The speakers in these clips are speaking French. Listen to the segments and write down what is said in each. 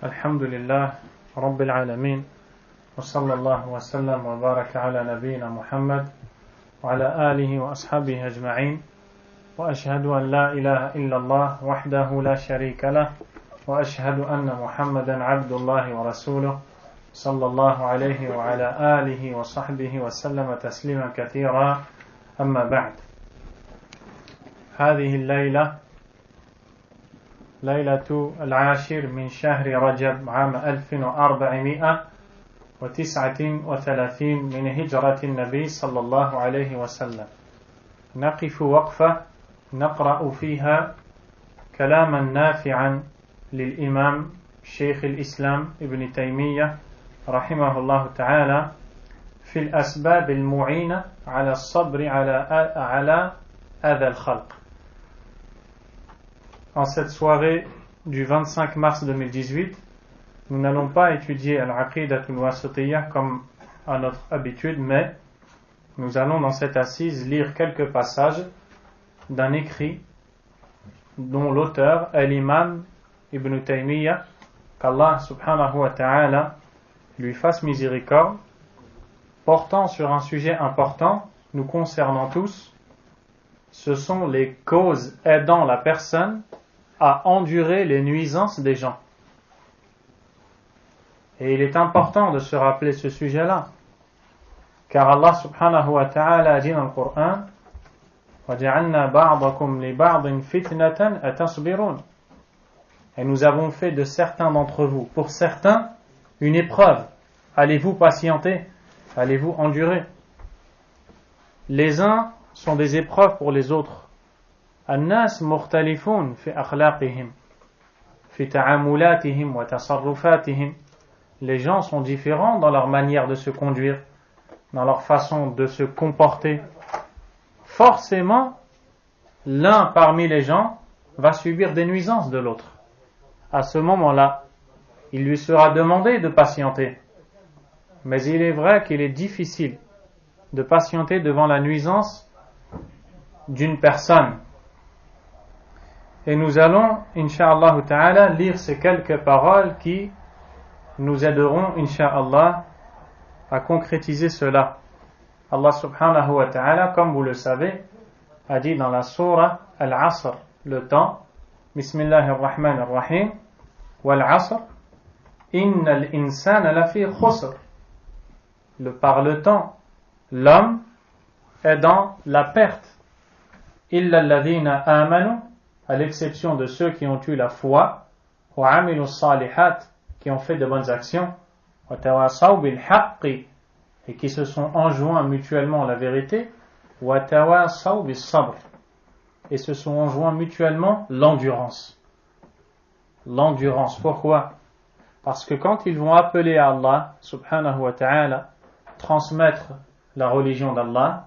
الحمد لله رب العالمين وصلى الله وسلم وبارك على نبينا محمد وعلى آله وأصحابه أجمعين وأشهد أن لا إله إلا الله وحده لا شريك له وأشهد أن محمدا عبد الله ورسوله صلى الله عليه وعلى آله وصحبه وسلم تسليما كثيرا أما بعد هذه الليلة ليلة العاشر من شهر رجب عام 1439 من هجرة النبي صلى الله عليه وسلم نقف وقفة نقرأ فيها كلاما نافعا للإمام شيخ الإسلام ابن تيمية رحمه الله تعالى في الأسباب المعينة على الصبر على أذى الخلق. En cette soirée du 25 mars 2018, nous n'allons pas étudier Al-Aqidatul Wasitiyya comme à notre habitude, mais nous allons dans cette assise lire quelques passages d'un écrit dont l'auteur est l'imam Ibn Taymiyyah, qu'Allah subhanahu wa ta'ala lui fasse miséricorde, portant sur un sujet important nous concernant tous. Ce sont les causes aidant la personne à endurer les nuisances des gens. Et il est important de se rappeler ce sujet-là, car Allah subhanahu wa ta'ala dit dans le Coran وَجَعَلْنَا بَعْضَكُمْ لِبَعْضٍ فِتْنَةً أَتَصْبِرُونَ. Et nous avons fait de certains d'entre vous, pour certains, une épreuve. Allez-vous patienter? Allez-vous endurer? Les uns sont des épreuves pour les autres. الناس مختلفون في أخلاقهم في تعاملاتهم وتصرفاتهم. Les gens sont différents dans leur manière de se conduire, dans leur façon de se comporter. Forcément, l'un parmi les gens va subir des nuisances de l'autre. À ce moment-là, il lui sera demandé de patienter. Mais il est vrai qu'il est difficile de patienter devant la nuisance d'une personne. Et nous allons, incha'Allah ta'ala, lire ces quelques paroles qui nous aideront, incha'Allah, à concrétiser cela. Allah subhanahu wa ta'ala, comme vous le savez, a dit dans la sourate Al-Asr, le temps, Bismillahirrahmanirrahim, Wal-Asr, Innal insana lafi khusr. Par le temps, l'homme est dans la perte. Illa alladhina amanu, à l'exception de ceux qui ont eu la foi, wa amilu salihat, qui ont fait de bonnes actions, wa tawasaw bil haqqi, et qui se sont enjoints mutuellement la vérité, wa tawasaw bis sabr, et se sont enjoints mutuellement l'endurance. L'endurance, pourquoi? Parce que quand ils vont appeler à Allah, subhanahu wa ta'ala, transmettre la religion d'Allah,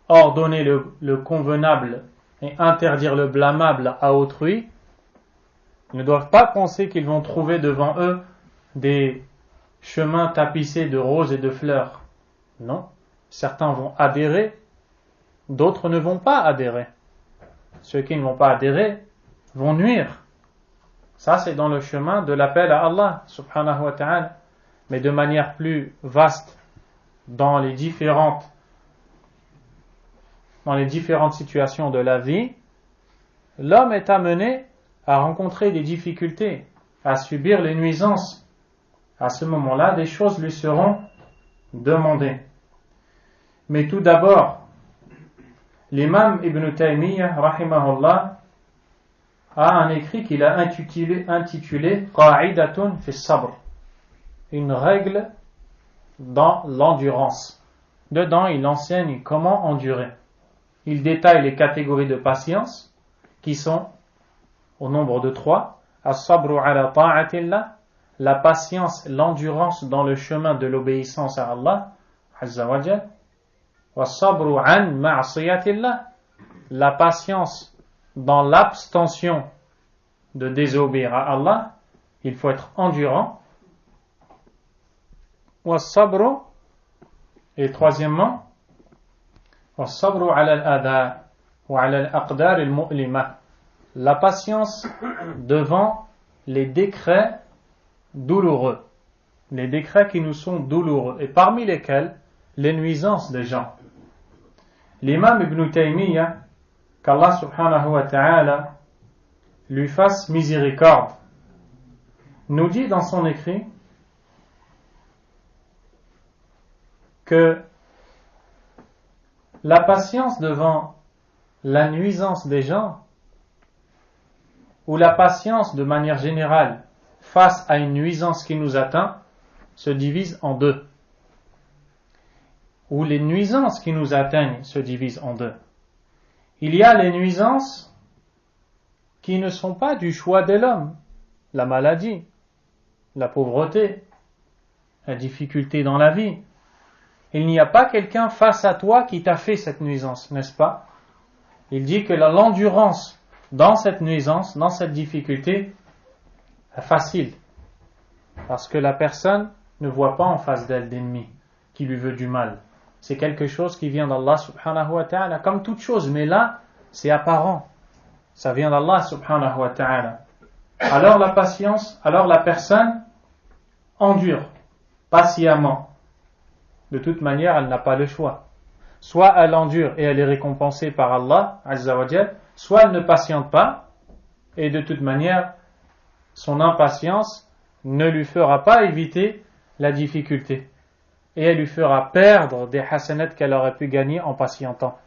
ordonner le convenable et interdire le blâmable à autrui, ils ne doivent pas penser qu'ils vont trouver devant eux des chemins tapissés de roses et de fleurs. Non, certains vont adhérer, d'autres ne vont pas adhérer. Ceux qui ne vont pas adhérer vont nuire. Ça, c'est dans le chemin de l'appel à Allah, subhanahu wa ta'ala. Mais de manière plus vaste, dans les différentes situations de la vie, l'homme est amené à rencontrer des difficultés, à subir les nuisances. À ce moment-là, des choses lui seront demandées. Mais tout d'abord, l'imam Ibn Taymiyyah, rahimahullah, a un écrit qu'il a intitulé Qa'idatun fi sabr, une règle dans l'endurance. Dedans, il enseigne comment endurer. Il détaille les catégories de patience qui sont au nombre de 3. As-sabru ala ta'atillah, la patience, l'endurance dans le chemin de l'obéissance à Allah azza wa jal. Was-sabru an ma'siyatillah, la patience dans l'abstention de désobéir à Allah. Il faut être endurant. Was-sabru, et troisièmement, والصبر على الأذى وعلى الأقدار المؤلمة, la patience devant les décrets douloureux. Les décrets qui nous sont douloureux. Et parmi lesquels, les nuisances des gens. L'imam Ibn Taymiyyah, qu'Allah subhanahu wa ta'ala lui fasse miséricorde, nous dit dans son écrit que la patience devant la nuisance des gens, ou la patience de manière générale face à une nuisance qui nous atteint, se divise en deux. Ou les nuisances qui nous atteignent se divisent en deux. Il y a les nuisances qui ne sont pas du choix de l'homme, la maladie, la pauvreté, la difficulté dans la vie. Il n'y a pas quelqu'un face à toi qui t'a fait cette nuisance, n'est-ce pas? Il dit que l'endurance dans cette nuisance, dans cette difficulté, est facile. Parce que la personne ne voit pas en face d'elle d'ennemi qui lui veut du mal. C'est quelque chose qui vient d'Allah subhanahu wa ta'ala, comme toute chose, mais là, c'est apparent. Ça vient d'Allah subhanahu wa ta'ala. Alors la patience, alors la personne endure patiemment. De toute manière, elle n'a pas le choix. Soit elle endure et elle est récompensée par Allah, azza wa jal, soit elle ne patiente pas, et de toute manière, son impatience ne lui fera pas éviter la difficulté. Et elle lui fera perdre des hasanats qu'elle aurait pu gagner en patientant.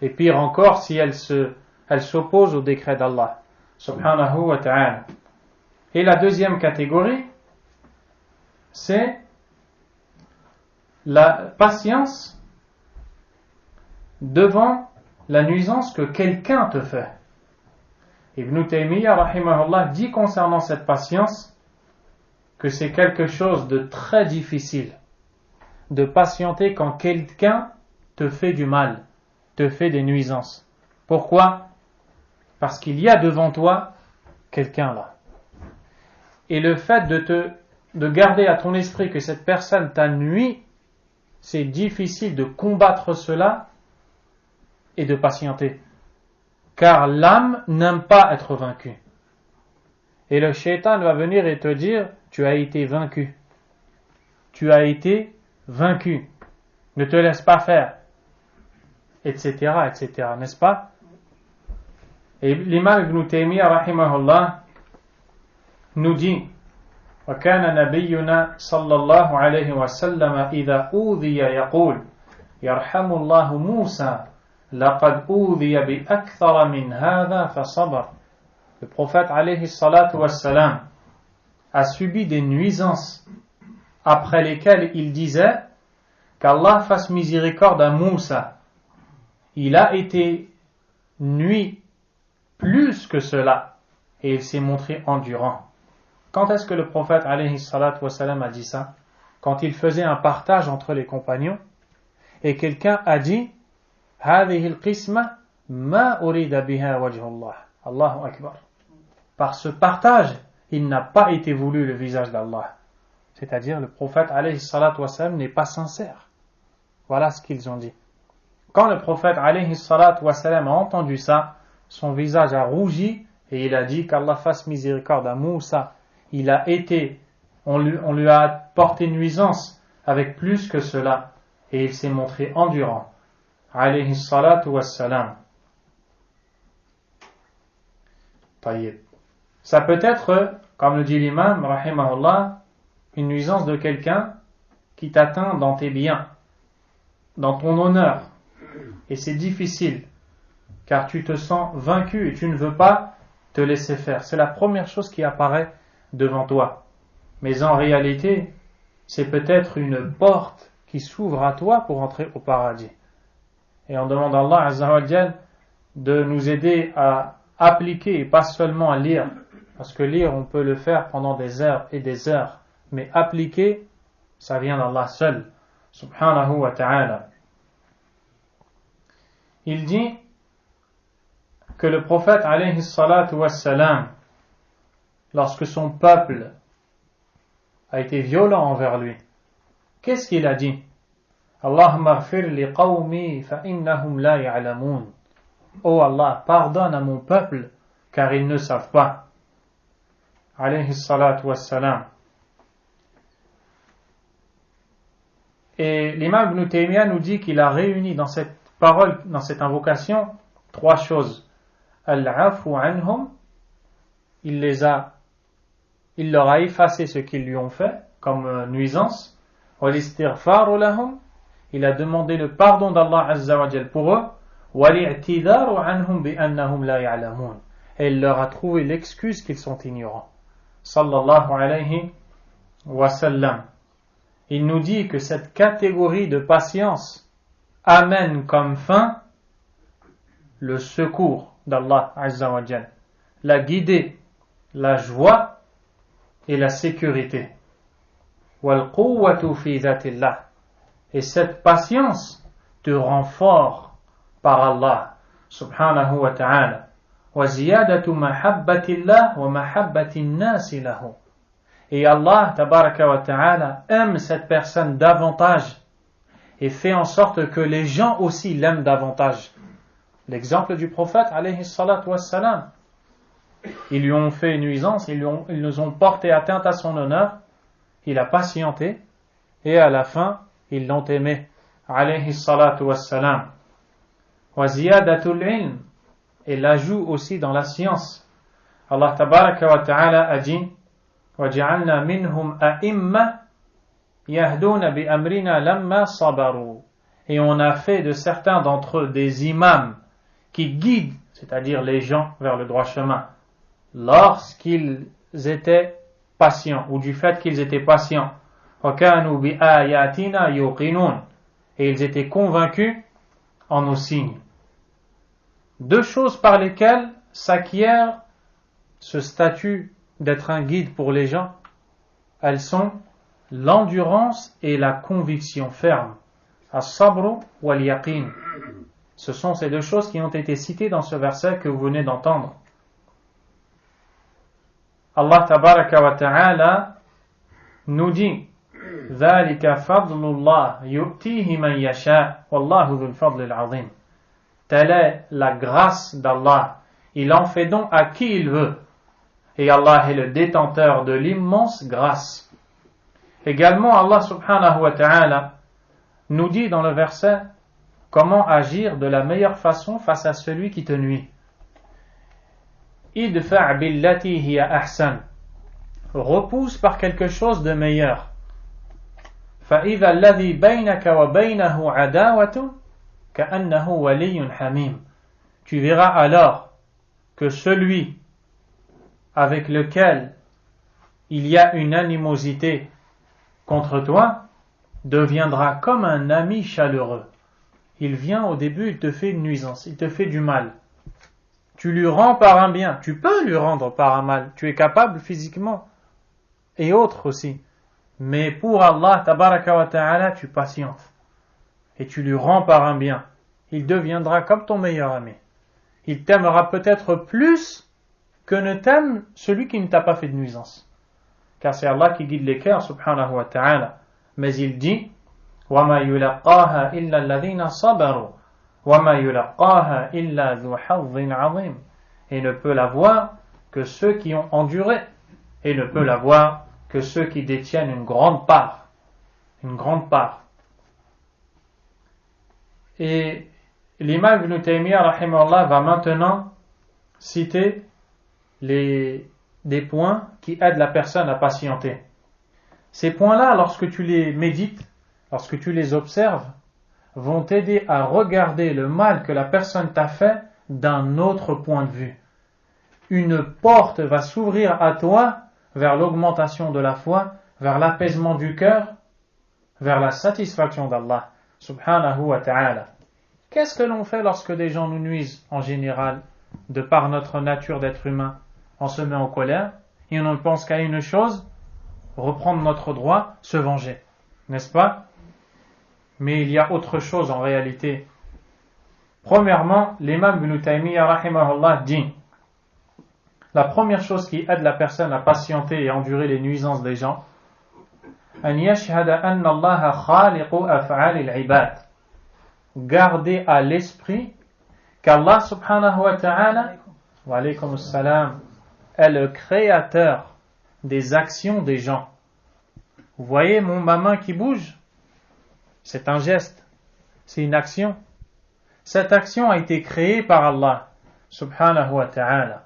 Et pire encore, si elle s'oppose au décret d'Allah, subhanahu wa ta'ala. Et la deuxième catégorie, c'est la patience devant la nuisance que quelqu'un te fait. Ibn Taymiyyah, rahimahullah, dit concernant cette patience que c'est quelque chose de très difficile de patienter quand quelqu'un te fait du mal, te fait des nuisances. Pourquoi? Parce qu'il y a devant toi quelqu'un là. Et le fait de garder à ton esprit que cette personne t'a nui, c'est difficile de combattre cela et de patienter. Car l'âme n'aime pas être vaincue. Et le shaitan va venir et te dire, tu as été vaincu. Tu as été vaincu. Ne te laisse pas faire. Etc., etc. N'est-ce pas? Et l'imam Ibn Taymiyyah, rahimahullah, nous dit, وكان نبينا صلى الله عليه وسلم إذا أوذي يقول يرحم الله موسى لقد أوذي بأكثر من هذا فصبر. Le prophète alayhi salatu wassalam a subi des nuisances après lesquelles il disait qu'Allah fasse miséricorde à Moussa. Il a été nui plus que cela et il s'est montré endurant. Quand est-ce que le prophète alayhi salatu wassalam a dit ça? Quand il faisait un partage entre les compagnons et quelqu'un a dit هذه القسمة ما أريد بها وجه الله. Allahu Akbar. Par ce partage, il n'a pas été voulu le visage d'Allah. C'est-à-dire le prophète alayhi salatu wassalam n'est pas sincère. Voilà ce qu'ils ont dit. Quand le prophète alayhi salatu wassalam a entendu ça, son visage a rougi et il a dit qu'Allah fasse miséricorde à Moussa. Il a été, on lui a porté nuisance avec plus que cela et il s'est montré endurant. Alayhi salatu wassalam. Taïb. Ça peut être, comme le dit l'imam, rahimahullah, une nuisance de quelqu'un qui t'atteint dans tes biens, dans ton honneur. Et c'est difficile, car tu te sens vaincu et tu ne veux pas te laisser faire. C'est la première chose qui apparaît devant toi. Mais en réalité, c'est peut-être une porte qui s'ouvre à toi pour entrer au paradis. Et on demande à Allah Azza wa Jal de nous aider à appliquer et pas seulement à lire. Parce que lire, on peut le faire pendant des heures et des heures. Mais appliquer, ça vient d'Allah seul. Subhanahu wa ta'ala. Il dit que le prophète alayhi salatu wassalam, lorsque son peuple a été violent envers lui, qu'est-ce qu'il a dit? Allahumma ghfir li qawmi fa innahum la ya'lamun. Oh Allah, pardonne à mon peuple car ils ne savent pas. Alayhi salatu wassalam. Et l'imam Ibn Taymiyyah nous dit qu'il a réuni dans cette parole, dans cette invocation, trois choses. Al-afu anhum, il leur a effacé ce qu'ils lui ont fait comme nuisance. Wal-istighfaru lahum, il a demandé le pardon d'Allah Azza wa Jal pour eux. Wal-i'tidaru anhum bi'annahum la ya'lamun, et il leur a trouvé l'excuse qu'ils sont ignorants. Sallallahu alayhi wa sallam. Il nous dit que cette catégorie de patience amène comme fin le secours d'Allah Azza wa Jal, la guidée, la joie et la sécurité. Wal quwwatu fi dhatillah, et cette patience te rend fort par Allah subhanahu wa ta'ala. Wa ziyadatu mahabbatillah wa mahabbati an-nas lahu, et Allah tabaraka wa ta'ala aime cette personne davantage et fait en sorte que les gens aussi l'aiment davantage. L'exemple du prophète alayhi salatu wassalam, ils lui ont fait nuisance, ils nous ont porté atteinte à son honneur, il a patienté et à la fin ils l'ont aimé alayhi salatu wassalam. Wa ziyadatul ilm, et l'ajout aussi dans la science. Allah tabaraka wa ta'ala a dit وَجَعَلْنَا مِنْهُمْ أَئِمَّةً يَهْدُونَ بِأَمْرِنَا لَمَّا صَبَرُوا, et on a fait de certains d'entre eux des imams qui guident, c'est-à-dire les gens vers le droit chemin, lorsqu'ils étaient patients, ou du fait qu'ils étaient patients. وَكَانُوا بِآيَاتِنَا يُوقِنُونَ, et ils étaient convaincus en nos signes. Deux choses par lesquelles s'acquiert ce statut d'être un guide pour les gens, elles sont l'endurance et la conviction ferme. As-sabru wal-yaqin. Ce sont ces deux choses qui ont été citées dans ce verset que vous venez d'entendre. Allah tabaraka wa ta'ala nous dit ذَلِكَ فَضْلُ اللَّهِ يُؤْتِيهِ مَنْ يَشَاءُ وَاللَّهُ ذُو الْفَضْلِ الْعَظِيمِ. Telle est la grâce d'Allah. Il en fait don à qui il veut. Et Allah est le détenteur de l'immense grâce. Également, Allah subhanahu wa ta'ala nous dit dans le verset comment agir de la meilleure façon face à celui qui te nuit. Idfa' billati hiya ahsan. Repousse par quelque chose de meilleur. فَإِذَا الَّذِي بَيْنَكَ وَبَيْنَهُ عَدَاوَةٌ كَأَنَّهُ وَلِيٌّ حَمِيمٌ. Tu verras alors que celui avec lequel il y a une animosité contre toi deviendra comme un ami chaleureux. Il vient au début, il te fait une nuisance, il te fait du mal. Tu lui rends par un bien, tu peux lui rendre par un mal, tu es capable physiquement et autres aussi. Mais pour Allah tabaraka wa ta'ala, tu patientes et tu lui rends par un bien. Il deviendra comme ton meilleur ami. Il t'aimera peut-être plus que ne t'aime celui qui ne t'a pas fait de nuisance. Car c'est Allah qui guide les cœurs, subhanahu wa ta'ala. Mais il dit وَمَا يُلَقَّاهَا إِلَّا الَّذِينَ صَبَرُوا وَمَا يُلَقَّاهَا إِلَّا ذُو حَظٍّ عَظِيمٍ. Et ne peut l'avoir que ceux qui ont enduré, et ne peut l'avoir que ceux qui détiennent une grande part. Une grande part. Et l'imam Ibn Taymiyyah rahimahullah va maintenant citer des points qui aident la personne à patienter. Ces points-là, lorsque tu les médites, lorsque tu les observes, vont t'aider à regarder le mal que la personne t'a fait d'un autre point de vue. Une porte va s'ouvrir à toi vers l'augmentation de la foi, vers l'apaisement du cœur, vers la satisfaction d'Allah subhanahu wa ta'ala. Qu'est-ce que l'on fait lorsque des gens nous nuisent en général, de par notre nature d'être humain? On se met en colère et on ne pense qu'à une chose, reprendre notre droit, se venger, n'est-ce pas? Mais il y a autre chose en réalité. Premièrement, l'imam Ibn Taymiyyah rahimahullah dit la première chose qui aide la personne à patienter et endurer les nuisances des gens, an yashhada anna Allah khaliqu af'al al-ibad. Garder à l'esprit qu'Allah subhanahu wa ta'ala wa alaykum assalam est le créateur des actions des gens. Vous voyez ma main qui bouge? c'est un geste, c'est une action. Cette action a été créée par Allah, subhanahu wa ta'ala.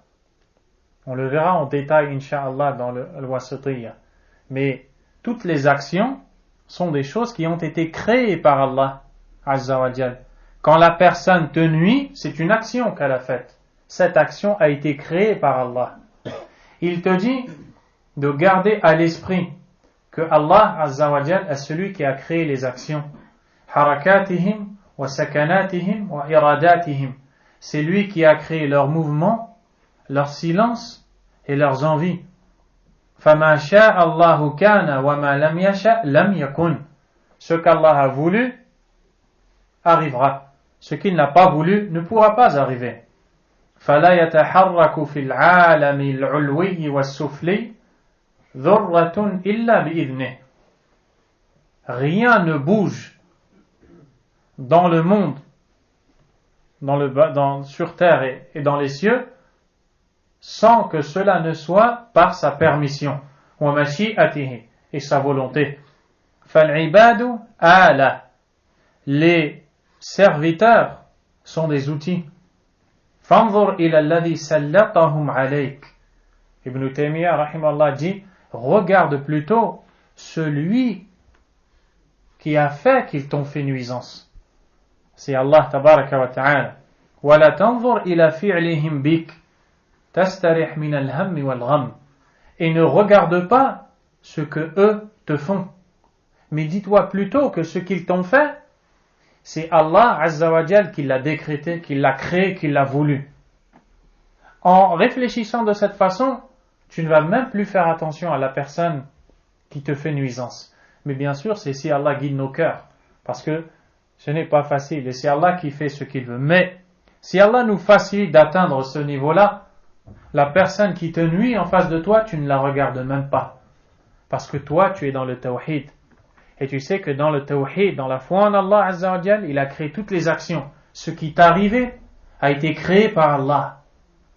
On le verra en détail, incha'Allah, dans le Wasitiyya. Mais toutes les actions sont des choses qui ont été créées par Allah, azza wa jal. Quand la personne te nuit, c'est une action qu'elle a faite. Cette action a été créée par Allah. Il te dit de garder à l'esprit que Allah azza wa jal est celui qui a créé les actions. Harakatihim wa sakanatihim wa iradatihim. C'est lui qui a créé leurs mouvements, leur silence et leurs envies. فَمَا شَاءَ اللَّهُ كَانَ وَمَا لَمْ يَشَأْ لَمْ يَكُنْ. Ce qu'Allah a voulu arrivera. Ce qu'il n'a pas voulu ne pourra pas arriver. فَلَا يَتَحَرَّكُ فِي الْعَالَمِ الْعُلْوِيِّ وَالسُّفْلِيِّ ذُرَّةٌ إِلَّا بِإِذْنِهِ. Rien ne bouge dans le monde, sur terre et dans les cieux, sans que cela ne soit par sa permission, وَمَشِيئَتِهِ, et sa volonté. فَالْعِبَادُ آلَةٌ. Les serviteurs sont des outils. فَانظُرْ إِلَى الَّذِي سَلَّطَهُمْ عَلَيْكَ. Ibn Taymiyyah rahimahullah dit, regarde plutôt celui qui a fait qu'ils t'ont fait nuisance. C'est Allah tabaraka wa ta'ala. وَلَا تَنظُرْ إِلَى فِعْلِهِمْ بِكَ تَسْتَرِحْ مِنَ الْهَمِّ وَالْغَمِّ. Et ne regarde pas ce que eux te font, mais dis-toi plutôt que ce qu'ils t'ont fait, c'est Allah azza wa jal qui l'a décrété, qui l'a créé, qui l'a voulu. En réfléchissant de cette façon, tu ne vas même plus faire attention à la personne qui te fait nuisance. Mais bien sûr, c'est si Allah guide nos cœurs, parce que ce n'est pas facile, et c'est Allah qui fait ce qu'il veut. Mais si Allah nous facilite d'atteindre ce niveau-là, la personne qui te nuit en face de toi, tu ne la regardes même pas. Parce que toi, tu es dans le tawhid. Et tu sais que dans le tawhid, dans la foi en Allah azza wa jal, il a créé toutes les actions. Ce qui t'est arrivé a été créé par Allah.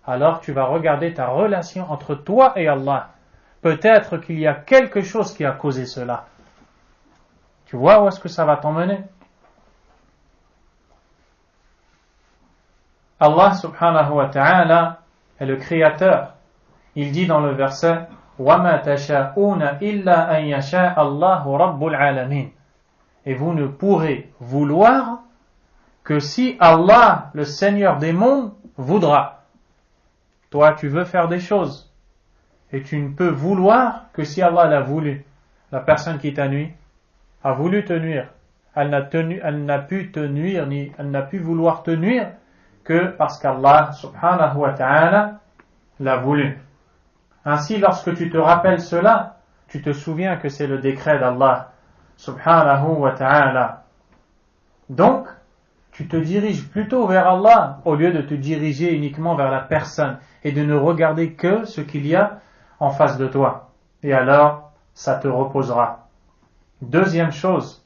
Alors tu vas regarder ta relation entre toi et Allah. Peut-être qu'il y a quelque chose qui a causé cela. Tu vois où est-ce que ça va t'emmener? Allah subhanahu wa ta'ala est le créateur. Il dit dans le verset وَمَا تَشَاءُونَ إِلَّا أَن يَشَاءَ اللَّهُ رَبُّ الْعَالَمِينَ. Et vous ne pourrez vouloir que si Allah, le Seigneur des mondes, voudra. Toi, tu veux faire des choses. Et tu ne peux vouloir que si Allah l'a voulu. La personne qui t'a nuit a voulu te nuire. Elle n'a pu te nuire, ni elle n'a pu vouloir te nuire que parce qu'Allah subhanahu wa ta'ala l'a voulu. Ainsi, lorsque tu te rappelles cela, tu te souviens que c'est le décret d'Allah subhanahu wa ta'ala. Donc, tu te diriges plutôt vers Allah au lieu de te diriger uniquement vers la personne et de ne regarder que ce qu'il y a en face de toi. Et alors, ça te reposera. Deuxième chose,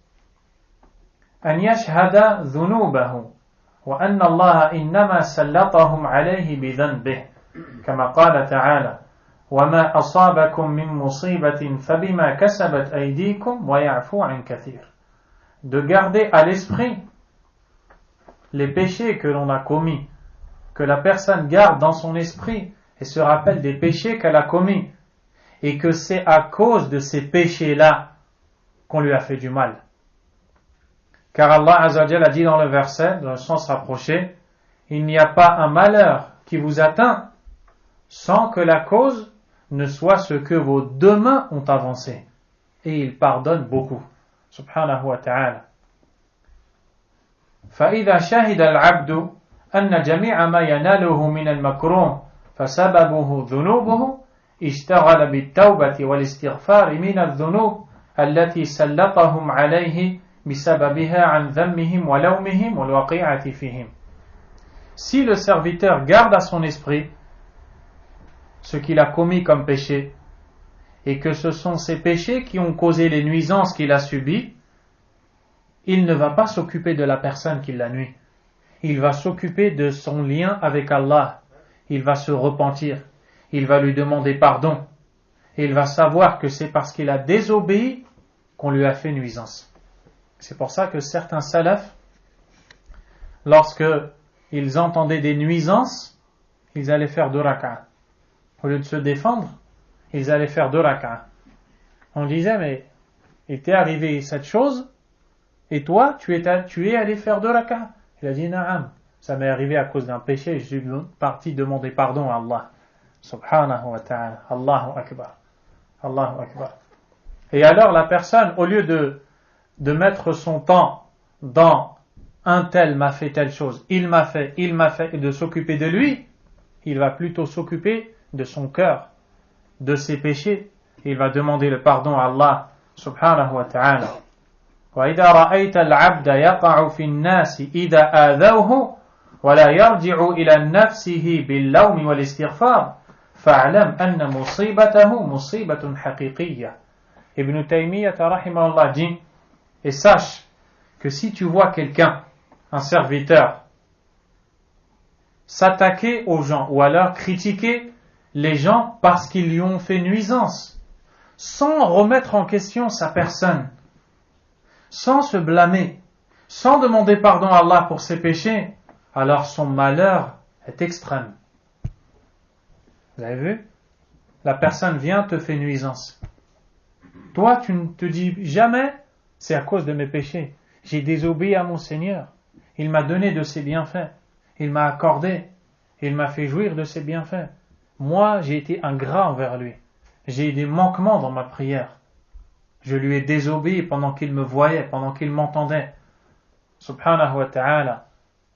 أن يشهد ذنوبه وأن الله إنما سلطهم عليه بذنبه كما قال تعالى وما أصابكم من مصيبة فبما كسبت أيديكم ويعفو عن كثير. De garder à l'esprit les péchés que l'on a commis, que la personne garde dans son esprit et se rappelle des péchés qu'elle a commis, et que c'est à cause de ces péchés-là qu'on lui a fait du mal. Car Allah Azza wa Jalla a dit dans le verset, dans le sens rapproché, il n'y a pas un malheur qui vous atteint sans que la cause ne soit ce que vos deux mains ont avancé. Et il pardonne beaucoup. Subhanahu wa ta'ala. فإذا شهد العبد أن جميع ما يناله من المكروه فسببه ذنوبه اشتغل بالتوبة والاستغفار من الذنوب التي سلطهم عليه بسببها عن ذمهم ولومهم والوقيعة فيهم. Si le serviteur garde à son esprit ce qu'il a commis comme péché et que ce sont ces péchés qui ont causé les nuisances qu'il a subies, il ne va pas s'occuper de la personne qui l'a nuit. Il va s'occuper de son lien avec Allah. Il va se repentir. Il va lui demander pardon. Et il va savoir que c'est parce qu'il a désobéi qu'on lui a fait nuisance. C'est pour ça que certains salafs, lorsque ils entendaient des nuisances, ils allaient faire 2 rak'a. Au lieu de se défendre, ils allaient faire 2 rak'a. On disait, mais il t'est arrivé cette chose, et toi, tu es allé faire 2 rak'a. Il a dit, na'am, ça m'est arrivé à cause d'un péché, je suis parti demander pardon à Allah. Subhanahu wa ta'ala. Allahu Akbar. Allahu Akbar. Et alors la personne, au lieu de mettre son temps dans un tel m'a fait telle chose, il m'a fait, et de s'occuper de lui, il va plutôt s'occuper de son cœur, de ses péchés. Il va demander le pardon à Allah subhanahu wa ta'ala. وَإِذَا رَأَيْتَ الْعَبْدَ يَقَعُ فِي النَّاسِ إِذَا آذَوْهُ وَلَا يَرْجِعُ إِلَى نَفْسِهِ بِاللَّوْمِ وَالِاسْتِغْفَارِ فَاعْلَمْ أَنَّ مُصِيبَتَهُ مُصِيبَةٌ حَقِيقِيَّةٌ. Ibn Taymiyyah rahimahullah dit, et sache que si tu vois quelqu'un, un serviteur, s'attaquer aux gens ou alors critiquer les gens parce qu'ils lui ont fait nuisance, sans remettre en question sa personne, sans se blâmer, sans demander pardon à Allah pour ses péchés, alors son malheur est extrême. Vous avez vu? La personne vient, te fait nuisance. Toi, tu ne te dis jamais, c'est à cause de mes péchés. J'ai désobéi à mon Seigneur. Il m'a donné de ses bienfaits. Il m'a accordé. Il m'a fait jouir de ses bienfaits. Moi, j'ai été ingrat envers lui. J'ai eu des manquements dans ma prière. Je lui ai désobéi pendant qu'il me voyait, pendant qu'il m'entendait. Subhanahu wa ta'ala.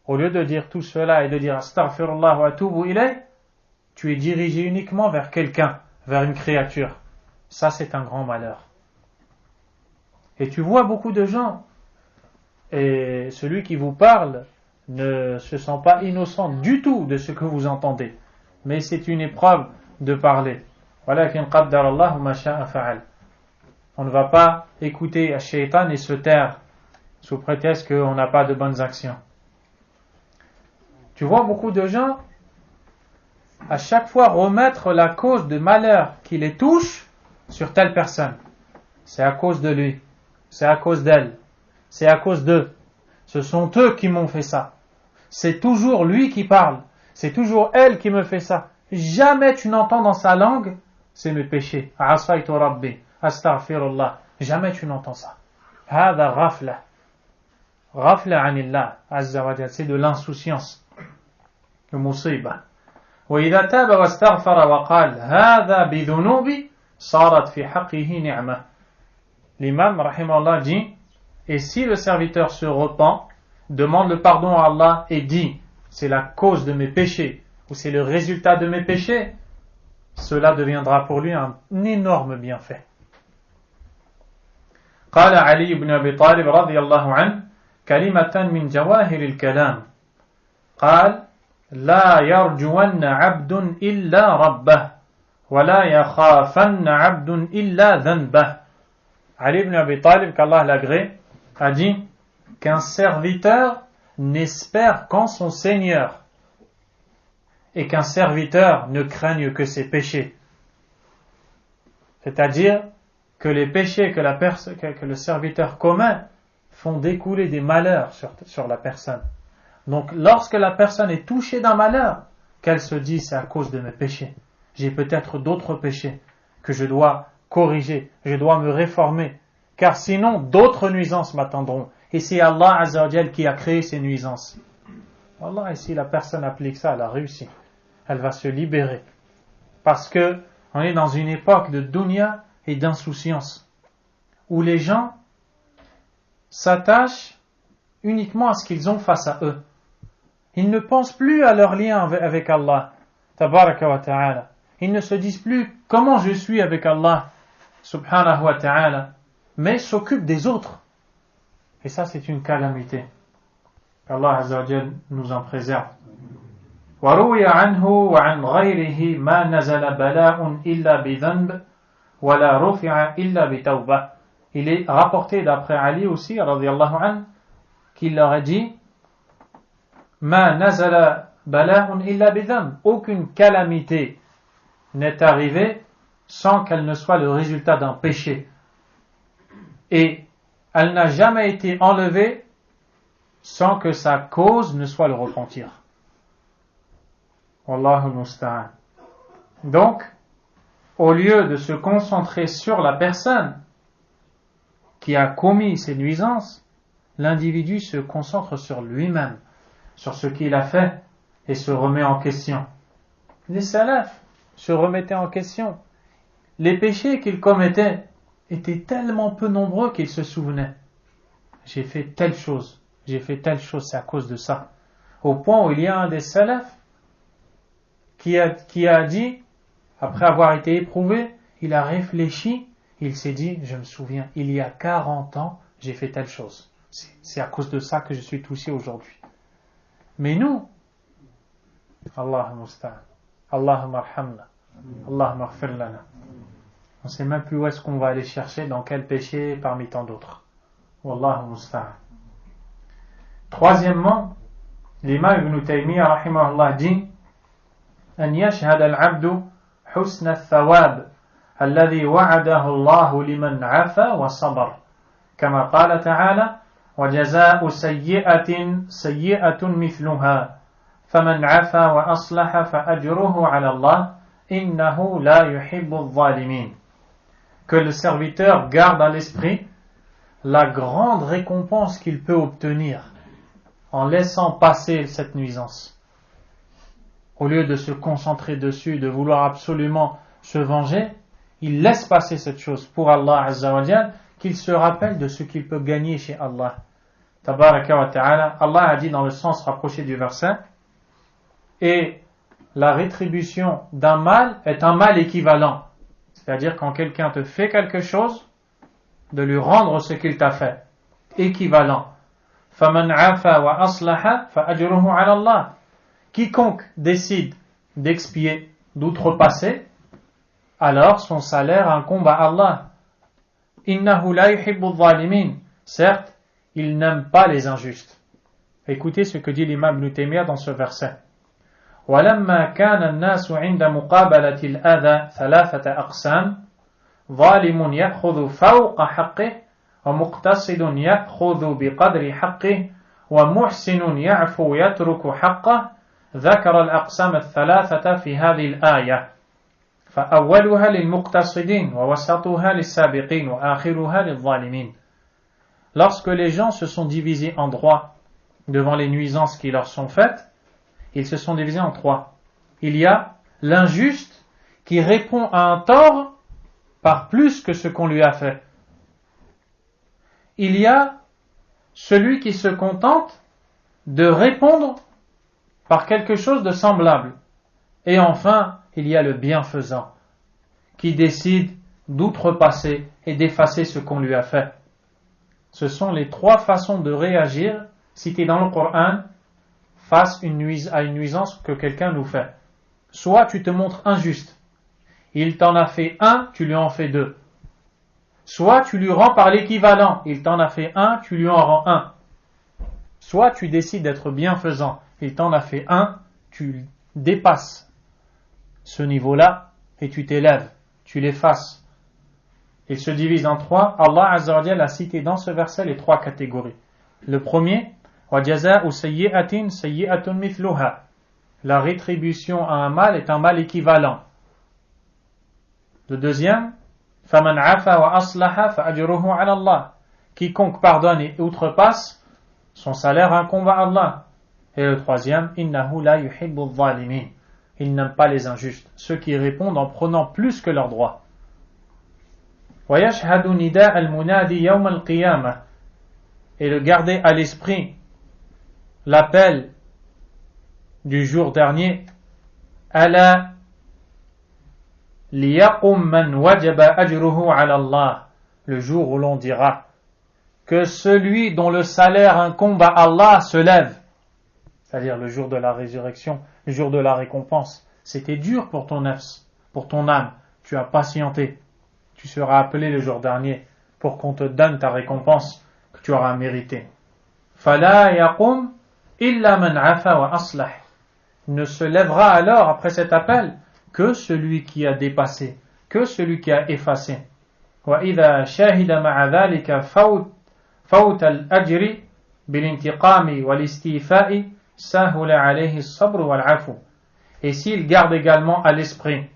Au lieu de dire tout cela et de dire astaghfirullah wa atubu ilayh, tu es dirigé uniquement vers quelqu'un, vers une créature. Ça, c'est un grand malheur. Et tu vois beaucoup de gens, et celui qui vous parle ne se sent pas innocent du tout de ce que vous entendez. Mais c'est une épreuve de parler. Walakin qaddarallahu ma sha'a fa'al. On ne va pas écouter à Shaitan et se taire sous prétexte qu'on n'a pas de bonnes actions. Tu vois beaucoup de gens à chaque fois remettre la cause de malheur qui les touche sur telle personne. C'est à cause de lui, c'est à cause d'elle, c'est à cause d'eux. Ce sont eux qui m'ont fait ça. C'est toujours lui qui parle, c'est toujours elle qui me fait ça. Jamais tu n'entends dans sa langue, c'est mes péchés. Asaytu Rabbi, astaghfirullah. Jamais tu n'entends ça. Hada ghafla. Ghafla anillah, azza wa jalla. C'est de l'insouciance. Le musiba. وإذا تاب واستغفر وقال هذا بذنوبي صارت في حقه نعمة. L'imam rahimahullah dit, et si le serviteur se repent, demande le pardon à Allah et dit c'est la cause de mes péchés ou c'est le résultat de mes péchés, cela deviendra pour lui un énorme bienfait. قال علي بن أبي طالب رضي الله عنه كلمة من جواهر الكلام قال لا يرجون عبد إلا ربه ولا يخافن عبد إلا ذنبه. Ali ibn Abi Talib, qu'Allah l'agrée, a dit qu'un serviteur n'espère qu'en son Seigneur et qu'un serviteur ne craigne que ses péchés. C'est-à-dire que les péchés que le serviteur commet font découler des malheurs sur la personne. Donc, lorsque la personne est touchée d'un malheur, qu'elle se dit c'est à cause de mes péchés. J'ai peut-être d'autres péchés que je dois corriger, je dois me réformer, car sinon d'autres nuisances m'attendront. Et c'est Allah Azza wa Jal qui a créé ces nuisances. Wallah, et si la personne applique ça, elle a réussi. Elle va se libérer. Parce que on est dans une époque de dunya et d'insouciance, où les gens s'attachent uniquement à ce qu'ils ont face à eux. Ils ne pensent plus à leur lien avec Allah, tabaraka wa ta'ala. Ils ne se disent plus comment je suis avec Allah, subhanahu wa ta'ala, mais s'occupent des autres. Et ça, c'est une calamité. Allah Azza wa Jal nous en préserve. وروي عنه وعن غيره ما نزل بلاء إلا بذنب ولا رفع إلا بتوبة. Il est rapporté d'après Ali aussi, radiyallahu anhu, qu'il leur a dit ما نزل بلاء إلا بذنب. Aucune calamité n'est arrivée sans qu'elle ne soit le résultat d'un péché. Et elle n'a jamais été enlevée sans que sa cause ne soit le repentir. Wallahu musta'an. Donc, au lieu de se concentrer sur la personne qui a commis ces nuisances, l'individu se concentre sur lui-même, sur ce qu'il a fait et se remet en question. Les salafs se remettaient en question. Les péchés qu'ils commettaient étaient tellement peu nombreux qu'ils se souvenaient. J'ai fait telle chose, c'est à cause de ça. Au point où il y a un des salafs qui a dit, après avoir été éprouvé, il a réfléchi, il s'est dit, je me souviens, il y a 40 ans, j'ai fait telle chose. C'est à cause de ça que je suis touché aujourd'hui. Mais nous, Allahumma musta'an, Allahumma arhamna, Allahumma ighfir lana. On ne sait même plus où est-ce qu'on va aller chercher, dans quel péché parmi tant d'autres. Wallahu musta'an. Troisièmement, l'imam Ibn Taymiyyah rahimahullah dit أن يشهد العبد حسن الثواب الذي وعده الله لمن عفا وصبر كما قال تعالى وجزاء سيئة سيئة مثلها فمن عفا وأصلح فأجره على الله إنه لا يحب الظالمين. Que le serviteur garde à l'esprit la grande récompense qu'il peut obtenir en laissant passer cette nuisance. Au lieu de se concentrer dessus, de vouloir absolument se venger, il laisse passer cette chose pour Allah Azza wa Jal, qu'il se rappelle de ce qu'il peut gagner chez Allah. Tabaraka wa ta'ala, Allah a dit dans le sens rapproché du verset, et la rétribution d'un mal est un mal équivalent. C'est-à-dire quand quelqu'un te fait quelque chose, de lui rendre ce qu'il t'a fait. Équivalent. فَمَنْ عَفَا وَأَصْلَحَ فَأَجْرُهُ عَلَى اللَّهِ. Quiconque décide d'expier, d'outrepasser, alors son salaire incombe à Allah. Innahu la yuhibbu adh-dhalimin. Certes, il n'aime pas les injustes. Écoutez ce que dit l'imam Ibn Taymiyyah dans ce verset. ولما كان الناس عند مقابلة الأذى ثلاثة أقسام ظالم يأخذ فوق حقه ومقتصد يأخذ بقدر حقه ومحسن يعفو يترك حقه ذكر الأقسام الثلاثة في هذه الآية فأولها للمقتصدين ووسطها للسابقين وآخرها للظالمين. Lorsque les gens se sont divisés en droit devant les nuisances qui leur sont faites, ils se sont divisés en trois. Il y a l'injuste qui répond à un tort par plus que ce qu'on lui a fait. Il y a celui qui se contente de répondre par quelque chose de semblable. Et enfin, il y a le bienfaisant qui décide d'outrepasser et d'effacer ce qu'on lui a fait. Ce sont les trois façons de réagir citées dans le Coran face à une nuisance que quelqu'un nous fait. Soit tu te montres injuste, il t'en a fait un, tu lui en fais deux. Soit tu lui rends par l'équivalent, il t'en a fait un, tu lui en rends un. Soit tu décides d'être bienfaisant, il t'en a fait un, tu dépasses ce niveau-là et tu t'élèves, tu l'effaces. Il se divise en trois. Allah Azza wa Jalla a cité dans ce verset les trois catégories. Le premier, وَجَزَاءُ سَيِّئَةٍ سَيِّئَةٌ مِثْلُهَا. La rétribution à un mal est un mal équivalent. Le deuxième, فَمَنْ عَفَا وَأَصْلَحَ فَأَجْرُهُ عَلَى اللَّهِ. Quiconque pardonne et outrepasse, son salaire incombe à Allah. Et le troisième, إِنَّهُ لَا يُحِبُّ الظَّالِمِينَ. Il n'aime pas les injustes, ceux qui répondent en prenant plus que leurs droits. وَيَشْهَدُ نِدَاءَ الْمُنَادِ يَوْمَ الْقِيَامَةِ. Et le garder à l'esprit l'appel du jour dernier, أَلَا لِيَقُمْ مَنْ وَجَبَ أَجْرُهُ عَلَى اللَّهِ. Le jour où l'on dira que celui dont le salaire incombe à Allah se lève, c'est-à-dire le jour de la résurrection, le jour de la récompense. C'était dur pour ton nafs, pour ton âme, tu as patienté, tu seras appelé le jour dernier pour qu'on te donne ta récompense que tu auras méritée. فَلَا يَقُمْ إِلَّا مَنْ عَفَا وَأَصْلَحَ. Ne se lèvera alors après cet appel que celui qui a dépassé, que celui qui a effacé. وَإِذَا شَهِدَ مَعَ ذَلِكَ فوت الأجر بالانتقام والاستيفاء سهل عليه الصبر والعفو. Et s'il garde également à l'esprit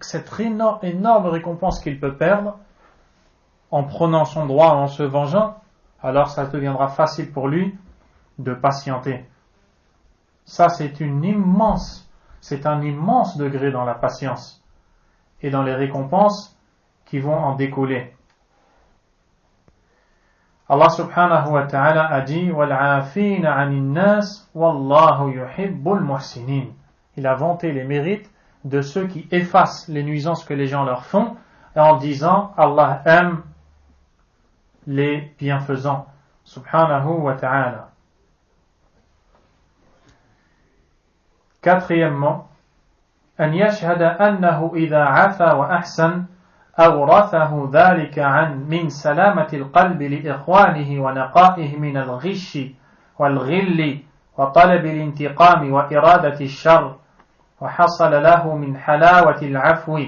cette énorme récompense qu'il peut perdre en prenant son droit, en se vengeant, alors ça deviendra facile pour lui de patienter. Ça, c'est un immense degré dans la patience et dans les récompenses qui vont en découler. Allah subhanahu wa ta'ala a dit وَالْعَافِينَ عَنِ النَّاسِ وَاللَّهُ يُحِبُّ الْمُحْسِنِينَ. Il a vanté les mérites de ceux qui effacent les nuisances que les gens leur font en disant Allah aime les bienfaisants subhanahu wa ta'ala. Quatrièmement, أن يشهد أنه إذا عفا وأحسن أورثه ذلك من سلامة القلب لإخوانه ونقائه من الغش والغل وطلب الانتقام وإرادة الشر وحصل له من حلاوة العفو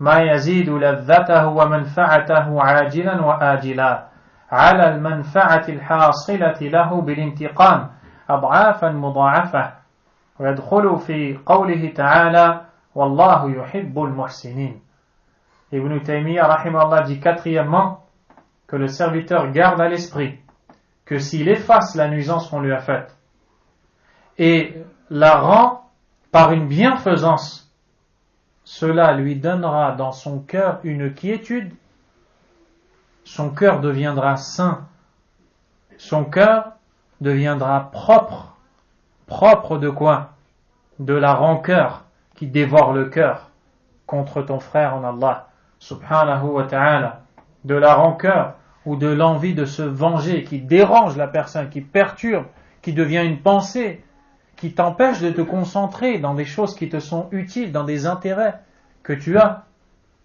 ما يزيد لذته ومنفعته عاجلا وآجلا على المنفعة الحاصلة له بالانتقام أضعافا مضاعفة ويدخل في قوله تعالى والله يحب المحسنين. Ibn Taymiyyah rahimahullah dit quatrièmement que le serviteur garde à l'esprit que s'il efface la nuisance qu'on lui a faite et la rend par une bienfaisance, cela lui donnera dans son cœur une quiétude, son cœur deviendra saint, son cœur deviendra propre. Propre de quoi? De la rancœur qui dévore le cœur contre ton frère en Allah subhanahu wa ta'ala, de la rancœur ou de l'envie de se venger qui dérange la personne, qui perturbe, qui devient une pensée, qui t'empêche de te concentrer dans des choses qui te sont utiles, dans des intérêts que tu as.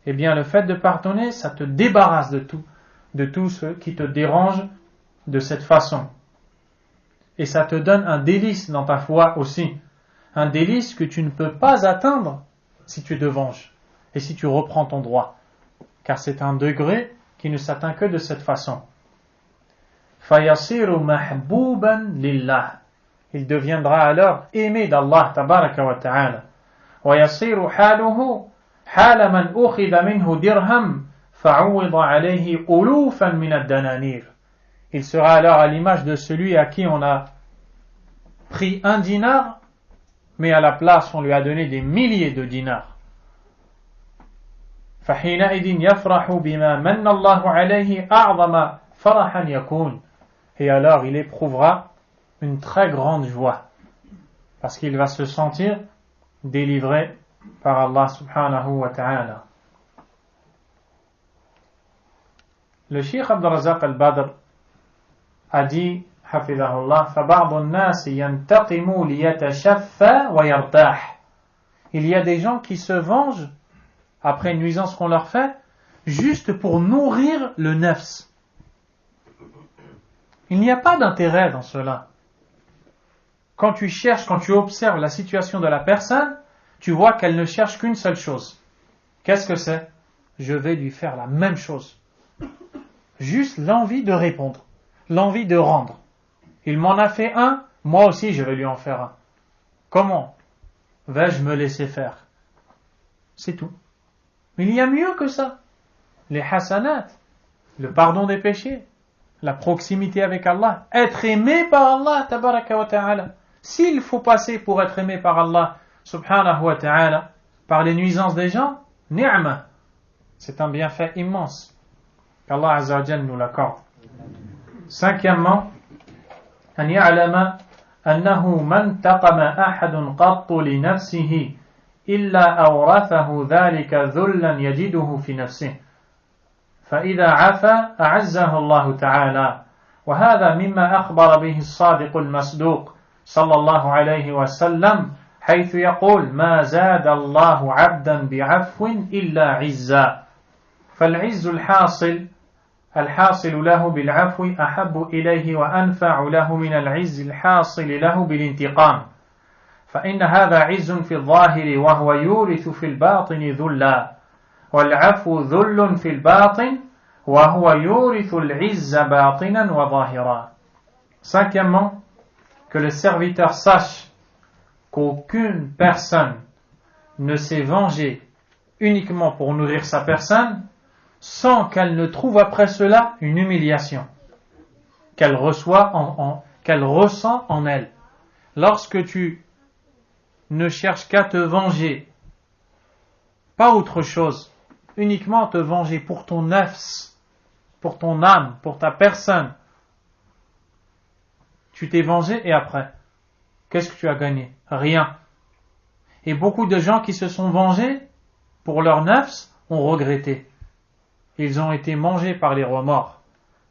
Eh bien, le fait de pardonner, ça te débarrasse de tout ce qui te dérange de cette façon. Et ça te donne un délice dans ta foi aussi. Un délice que tu ne peux pas atteindre si tu te venges et si tu reprends ton droit. Car c'est un degré qui ne s'atteint que de cette façon. فَيَصِيرُ مَحْبُوبًا لِلَّهِ. Il deviendra alors aimé d'Allah tabaraka wa ta'ala. وَيَصِيرُ حَالُهُ حَالَ مَنْ أُخِذَ مِنْهُ دِرْهَمْ فَعُوِّضَ عَلَيْهِ أُلُوفًا مِنَ الدَّنَانِيرِ. Il sera alors à l'image de celui à qui on a pris 1 dinar, mais à la place on lui a donné des milliers de dinars. فحينئذ يفرح بما من الله عليه أعظم فرحا يكون. Et alors il éprouvera une très grande joie parce qu'il va se sentir délivré par Allah subhanahu wa ta'ala. Le Cheikh Abd al-Razaq al-Badr a dit حفظه الله فبعض الناس ينتقم ليتشفى ويرتاح. Il y a des gens qui se vengent après une nuisance qu'on leur fait, juste pour nourrir le nafs. Il n'y a pas d'intérêt dans cela. Quand tu cherches, quand tu observes la situation de la personne, tu vois qu'elle ne cherche qu'une seule chose. Qu'est-ce que c'est? Je vais lui faire la même chose. Juste l'envie de répondre, l'envie de rendre. Il m'en a fait un, moi aussi je vais lui en faire un. Comment vais-je me laisser faire? C'est tout. Mais il y a mieux que ça. Les hasanat, le pardon des péchés, la proximité avec Allah, être aimé par Allah, tabaraka wa ta'ala. S'il faut passer pour être aimé par Allah, subhanahu wa ta'ala, par les nuisances des gens, ni'ma. C'est un bienfait immense. Qu'Allah azza wa jalla nous l'accorde. Cinquièmement, أن يعلم أنه ما انتقم أحد قط لنفسه إلا أورثه ذلك ذلا يجده في نفسه فإذا عفا أعزه الله تعالى وهذا مما أخبر به الصادق المصدوق صلى الله عليه وسلم حيث يقول ما زاد الله عبدا بعفو إلا عزا فالعز الحاصل له بالعفو أحب إليه وأنفع له من العز الحاصل له بالانتقام فإن هذا عز في الظاهر وهو يورث في الباطن ذلا والعفو ذل في الباطن وهو يورث العز باطنا وظاهرا. Cinquièmement, que le serviteur sache qu'aucune personne ne s'est vengée uniquement pour nourrir sa personne sans qu'elle ne trouve après cela une humiliation qu'elle qu'elle ressent en elle. Lorsque tu ne cherches qu'à te venger, pas autre chose, uniquement te venger pour ton nafs, pour ton âme, pour ta personne, tu t'es vengé et après, qu'est-ce que tu as gagné? Rien. Et beaucoup de gens qui se sont vengés pour leur nafs ont regretté. Ils ont été mangés par les remords.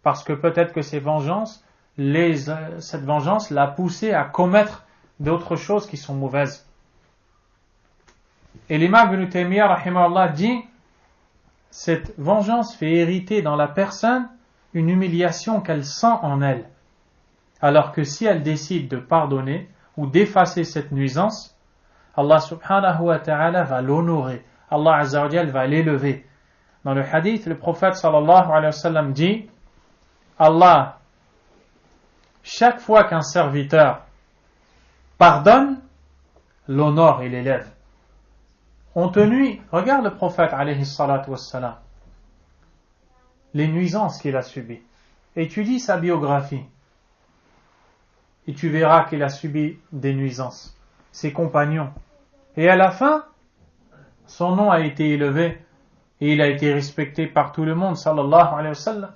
Parce que peut-être que cette vengeance l'a poussé à commettre d'autres choses qui sont mauvaises. Et l'imam Ibn Taymiyyah rahimahullah dit, cette vengeance fait hériter dans la personne une humiliation qu'elle sent en elle. Alors que si elle décide de pardonner ou d'effacer cette nuisance, Allah subhanahu wa ta'ala va l'honorer. Allah azza wa jalla va l'élever. Dans le hadith, le prophète sallallahu alayhi wa sallam dit, Allah, chaque fois qu'un serviteur pardonne, l'honore et l'élève. On te nuit, regarde le prophète alayhi salatu wassalam, les nuisances qu'il a subies. Étudie sa biographie. Et tu verras qu'il a subi des nuisances. Ses compagnons. Et à la fin, son nom a été élevé et il a été respecté par tout le monde, sallallahu alayhi wa sallam.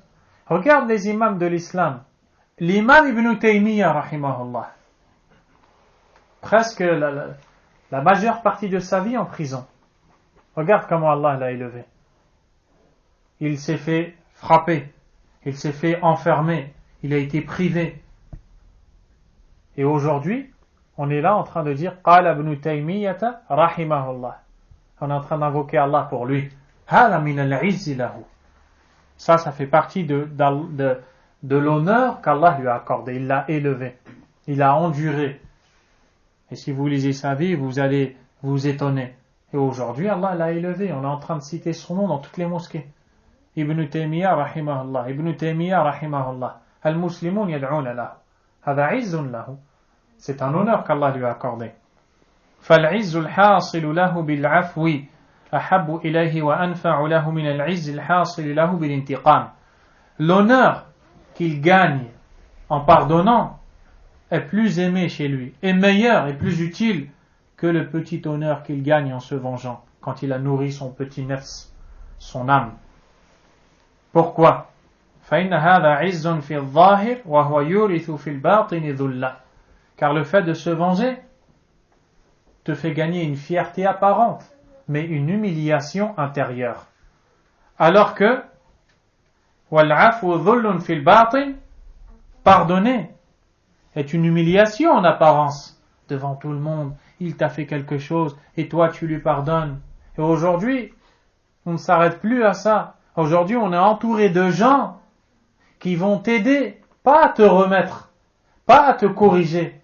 Regarde les imams de l'islam. L'imam Ibn Taymiyyah, rahimahullah, presque la majeure partie de sa vie en prison. Regarde comment Allah l'a élevé. Il s'est fait frapper, il s'est fait enfermer, il a été privé. Et aujourd'hui, on est là en train de dire Qala ibn Taymiyyah rahimahullah. On est en train d'invoquer Allah pour lui. Hada min al-izzi lahu. Ça fait partie de l'honneur qu'Allah lui a accordé. Il l'a élevé. Il a enduré. Et si vous lisez sa vie, vous allez vous étonner. Et aujourd'hui, Allah l'a élevé. On est en train de citer son nom dans toutes les mosquées. Ibn Taymiyyah rahimahullah. Ibn Taymiyyah rahimahullah. Al-Muslimun yad'una lahu. Hada izzun lahu. C'est un honneur qu'Allah lui a accordé. فالعز الحاصل له بالعفو أحب إليه وأنفع له من العز الحاصل له بالانتقام. L'honneur qu'il gagne en pardonnant est plus aimé chez lui, est meilleur et plus utile que le petit honneur qu'il gagne en se vengeant, quand il a nourri son petit nefs, son âme. Pourquoi? فإن هذا عز في الظاهر وهو يورث في الباطن ذلة. Car le fait de se venger te fait gagner une fierté apparente, mais une humiliation intérieure. Alors que وَالْعَفْوُ ذُلٌّ فِي الْبَاطِنِ, pardonner est une humiliation en apparence. Devant tout le monde, il t'a fait quelque chose et toi tu lui pardonnes. Et aujourd'hui, on ne s'arrête plus à ça. Aujourd'hui, on est entouré de gens qui vont t'aider, pas à te remettre, pas à te corriger.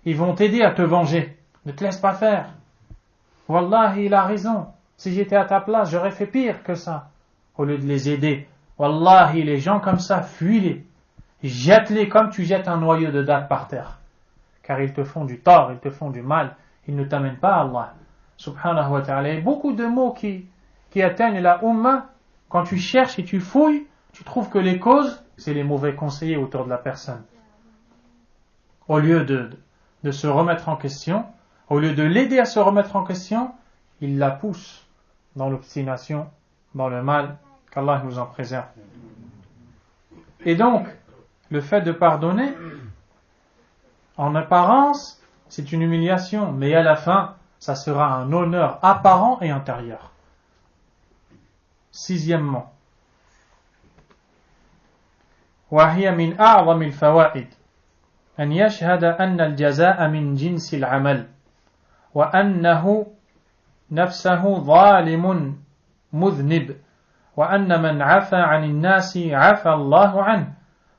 Ils vont t'aider à te venger. Ne te laisse pas faire. Wallahi, il a raison. Si j'étais à ta place, j'aurais fait pire que ça. Au lieu de les aider. Wallahi, les gens comme ça, fuis-les. Jette-les comme tu jettes un noyau de date par terre. Car ils te font du tort, ils te font du mal. Ils ne t'amènent pas à Allah. Subhanahu wa ta'ala. Il y a beaucoup de mots qui atteignent la Ummah. Quand tu cherches et tu fouilles, tu trouves que les causes, c'est les mauvais conseillers autour de la personne. Au lieu de se remettre en question, au lieu de l'aider à se remettre en question, il la pousse dans l'obstination, dans le mal, qu'Allah nous en préserve. Et donc, le fait de pardonner, en apparence, c'est une humiliation, mais à la fin, ça sera un honneur apparent et intérieur. Sixièmement, وهي من أعظم الفوائد أن يشهد أن الجزاء من جنس العمل وأنه نفسه ظالم مذنب وأن من عفى عن الناس عفى الله عنه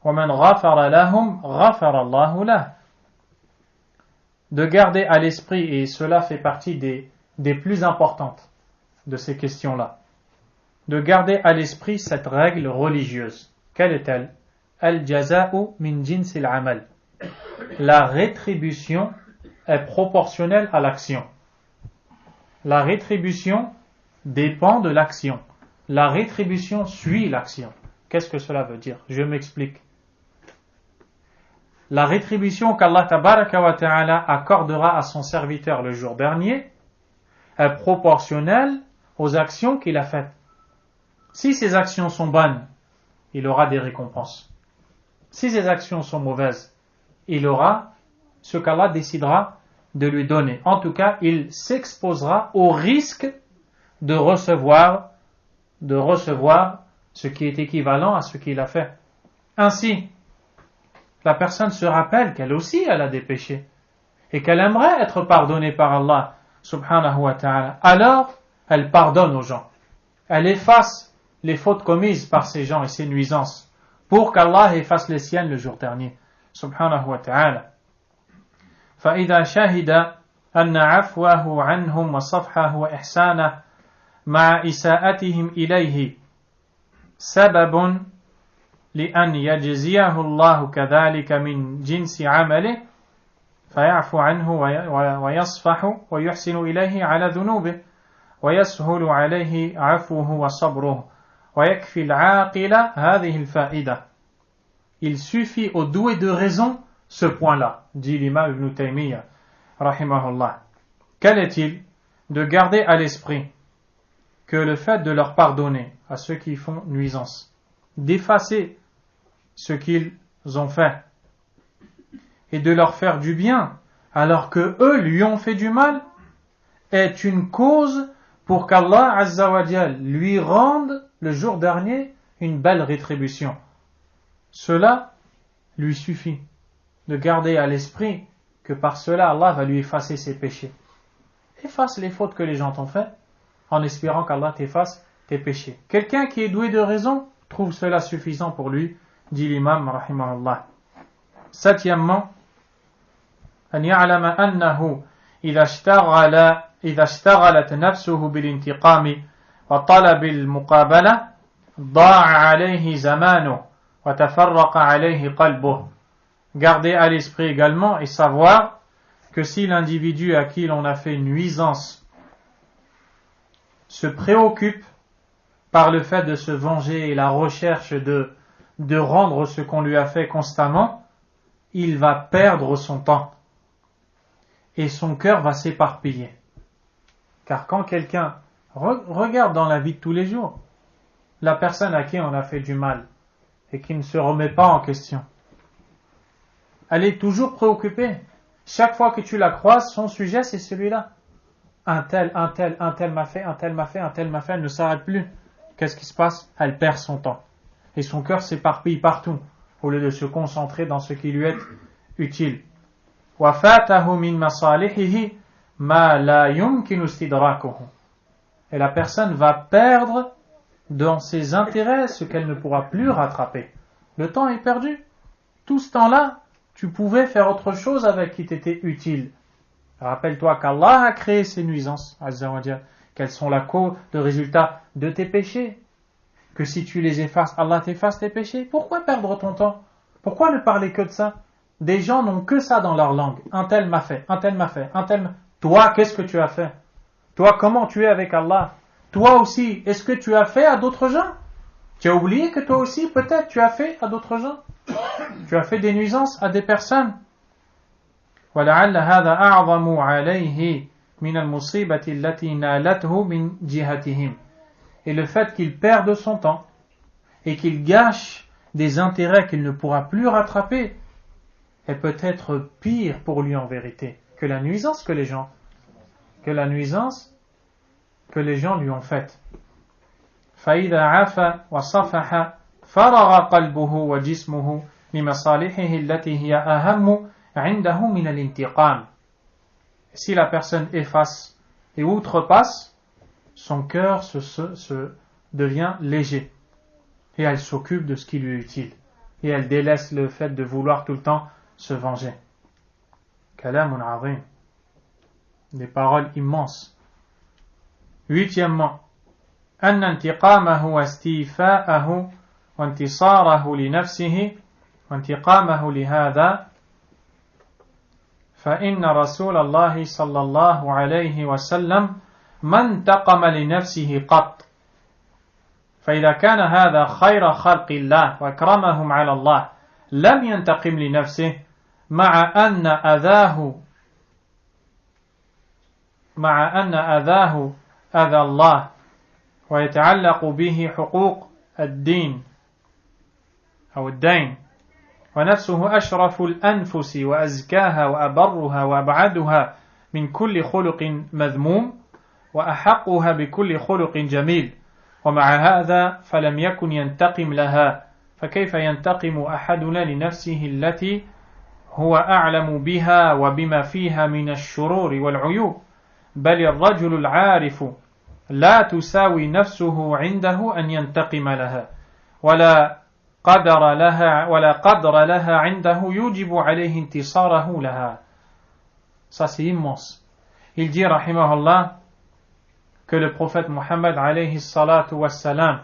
ومن غفر لهم غفر الله له. De garder à l'esprit, et cela fait partie des plus importantes de ces questions-là, de garder à l'esprit cette règle religieuse. Quelle est-elle? Al-jaza'u min jinsil amal. La rétribution est proportionnelle à l'action. La rétribution dépend de l'action. La rétribution suit l'action. Qu'est-ce que cela veut dire? Je m'explique. La rétribution qu'Allah tabaraka wa ta'ala accordera à son serviteur le jour dernier est proportionnelle aux actions qu'il a faites. Si ses actions sont bonnes, il aura des récompenses. Si ses actions sont mauvaises, il aura ce qu'Allah décidera de lui donner. En tout cas, il s'exposera au risque de recevoir ce qui est équivalent à ce qu'il a fait. Ainsi, la personne se rappelle qu'elle aussi elle a des péchés et qu'elle aimerait être pardonnée par Allah subhanahu wa ta'ala. Alors, elle pardonne aux gens. Elle efface les fautes commises par ces gens et ces nuisances pour qu'Allah efface les siennes le jour dernier. Subhanahu wa ta'ala. فإذا شهد أن عفوه عنهم وصفحه وإحسانه مع إساءتهم إليه سبب لأن يجزيه الله كذلك من جنس عمله فيعفو عنه ويصفح ويحسن إليه على ذنوبه ويسهل عليه عفوه وصبره ويكفي العاقل هذه الفائدة. Il suffit aux doués de raison ce point-là, dit l'imam Ibn Taymiyyah, rahimahullah. Quel est-il? De garder à l'esprit que le fait de leur pardonner à ceux qui font nuisance, d'effacer ce qu'ils ont fait et de leur faire du bien alors que eux lui ont fait du mal est une cause pour qu'Allah Azza wa Jal lui rende le jour dernier une belle rétribution. Cela lui suffit de garder à l'esprit que par cela Allah va lui effacer ses péchés. Efface les fautes que les gens t'ont fait en espérant qu'Allah t'efface tes péchés. Quelqu'un qui est doué de raison trouve cela suffisant pour lui, dit l'imam rahimahullah. Septièmement, أن يعلم أنه إذا اشتغلت نفسه بالانتقام وطلب المقابلة ضاع عليه زمانه وتفرق عليه قلبه. Garder à l'esprit également et savoir que si l'individu à qui l'on a fait nuisance se préoccupe par le fait de se venger et la recherche de rendre ce qu'on lui a fait constamment, il va perdre son temps et son cœur va s'éparpiller. Car quand quelqu'un regarde dans la vie de tous les jours, la personne à qui on a fait du mal et qui ne se remet pas en question, elle est toujours préoccupée. Chaque fois que tu la croises, son sujet c'est celui-là. Un tel m'a fait, elle ne s'arrête plus. Qu'est-ce qui se passe? Elle perd son temps. Et son cœur s'éparpille partout, au lieu de se concentrer dans ce qui lui est utile. وَفَاتَهُ مِن مَصَالِحِهِ مَا لَا يُمْكِنُ اسْتِدْرَاكُهُ. Et la personne va perdre dans ses intérêts ce qu'elle ne pourra plus rattraper. Le temps est perdu. Tout ce temps-là, tu pouvais faire autre chose avec qui t'était utile. Rappelle-toi qu'Allah a créé ces nuisances, Azza wa Jal, qu'elles sont la cause de résultat de tes péchés. Que si tu les effaces, Allah t'efface tes péchés. Pourquoi perdre ton temps? Pourquoi ne parler que de ça? Des gens n'ont que ça dans leur langue. Un tel m'a fait, un tel m'a fait, un tel m'a... Toi, qu'est-ce que tu as fait? Toi, comment tu es avec Allah? Toi aussi, est-ce que tu as fait à d'autres gens? Tu as oublié que toi aussi, peut-être, tu as fait à d'autres gens? Tu as fait des nuisances à des personnes. وَلَعَلَّ هَذَا أَعْظَمُ عَلَيْهِ مِنَ الْمُصِيبَةِ الَّتِي نَالَتْهُ مِنْ جِهَتِهِمْ. Et le fait qu'il perde son temps et qu'il gâche des intérêts qu'il ne pourra plus rattraper est peut-être pire pour lui en vérité que la nuisance que les gens lui ont faite. فَإِذَا عَفَى وَصَفَحَ فَرَغَ قَلْبُهُ وَجِسْمُهُ لِمَصَالِحِهِ الَّتِي هِيَ أَهَمُّ عِنْدَهُ مِنَ الْإِنْتِقَامِ. Si la personne efface et outrepasse, son cœur se devient léger et elle s'occupe de ce qui lui est utile et elle délaisse le fait de vouloir tout le temps se venger. Kalamun azim. Des paroles immenses. Huitièmement, أن انتقامه واستيفاءه وانتصاره لنفسه وانتقامه لهذا فإن رسول الله صلى الله عليه وسلم ما انتقم لنفسه قط فإذا كان هذا خير خلق الله وأكرمهم على الله لم ينتقم لنفسه مع أن أذاه أذى الله ويتعلق به حقوق الدين أو الدين ونفسه أشرف الأنفس وأزكاها وأبرها وأبعدها من كل خلق مذموم وأحقها بكل خلق جميل ومع هذا فلم يكن ينتقم لها فكيف ينتقم أحدنا لنفسه التي هو أعلم بها وبما فيها من الشرور والعيوب بل الرجل العارف لا تساوي نفسه عنده أن ينتقم لها ولا قدر لها عنده يوجب عليه انتصاره لها. Ça c'est immense. Il dit rahimahullah que le prophète Mohammed alayhi salatu wassalam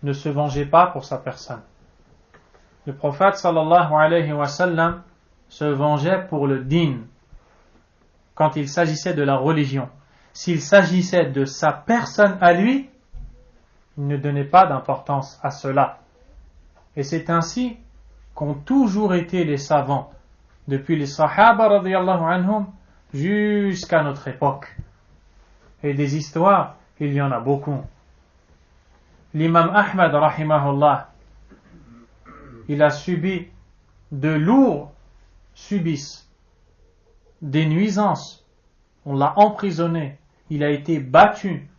ne se vengeait pas pour sa personne. Le prophète sallallahu alayhi wa sallam se vengeait pour le din quand il s'agissait de la religion. S'il s'agissait de sa personne à lui, il ne donnait pas d'importance à cela. Et c'est ainsi qu'ont toujours été les savants, depuis les sahaba radiyallahu anhum jusqu'à notre époque. Et des histoires, il y en a beaucoup. L'imam Ahmad rahimahullah, il a subi de lourds supplices, des nuisances. On l'a emprisonné, il a été battu,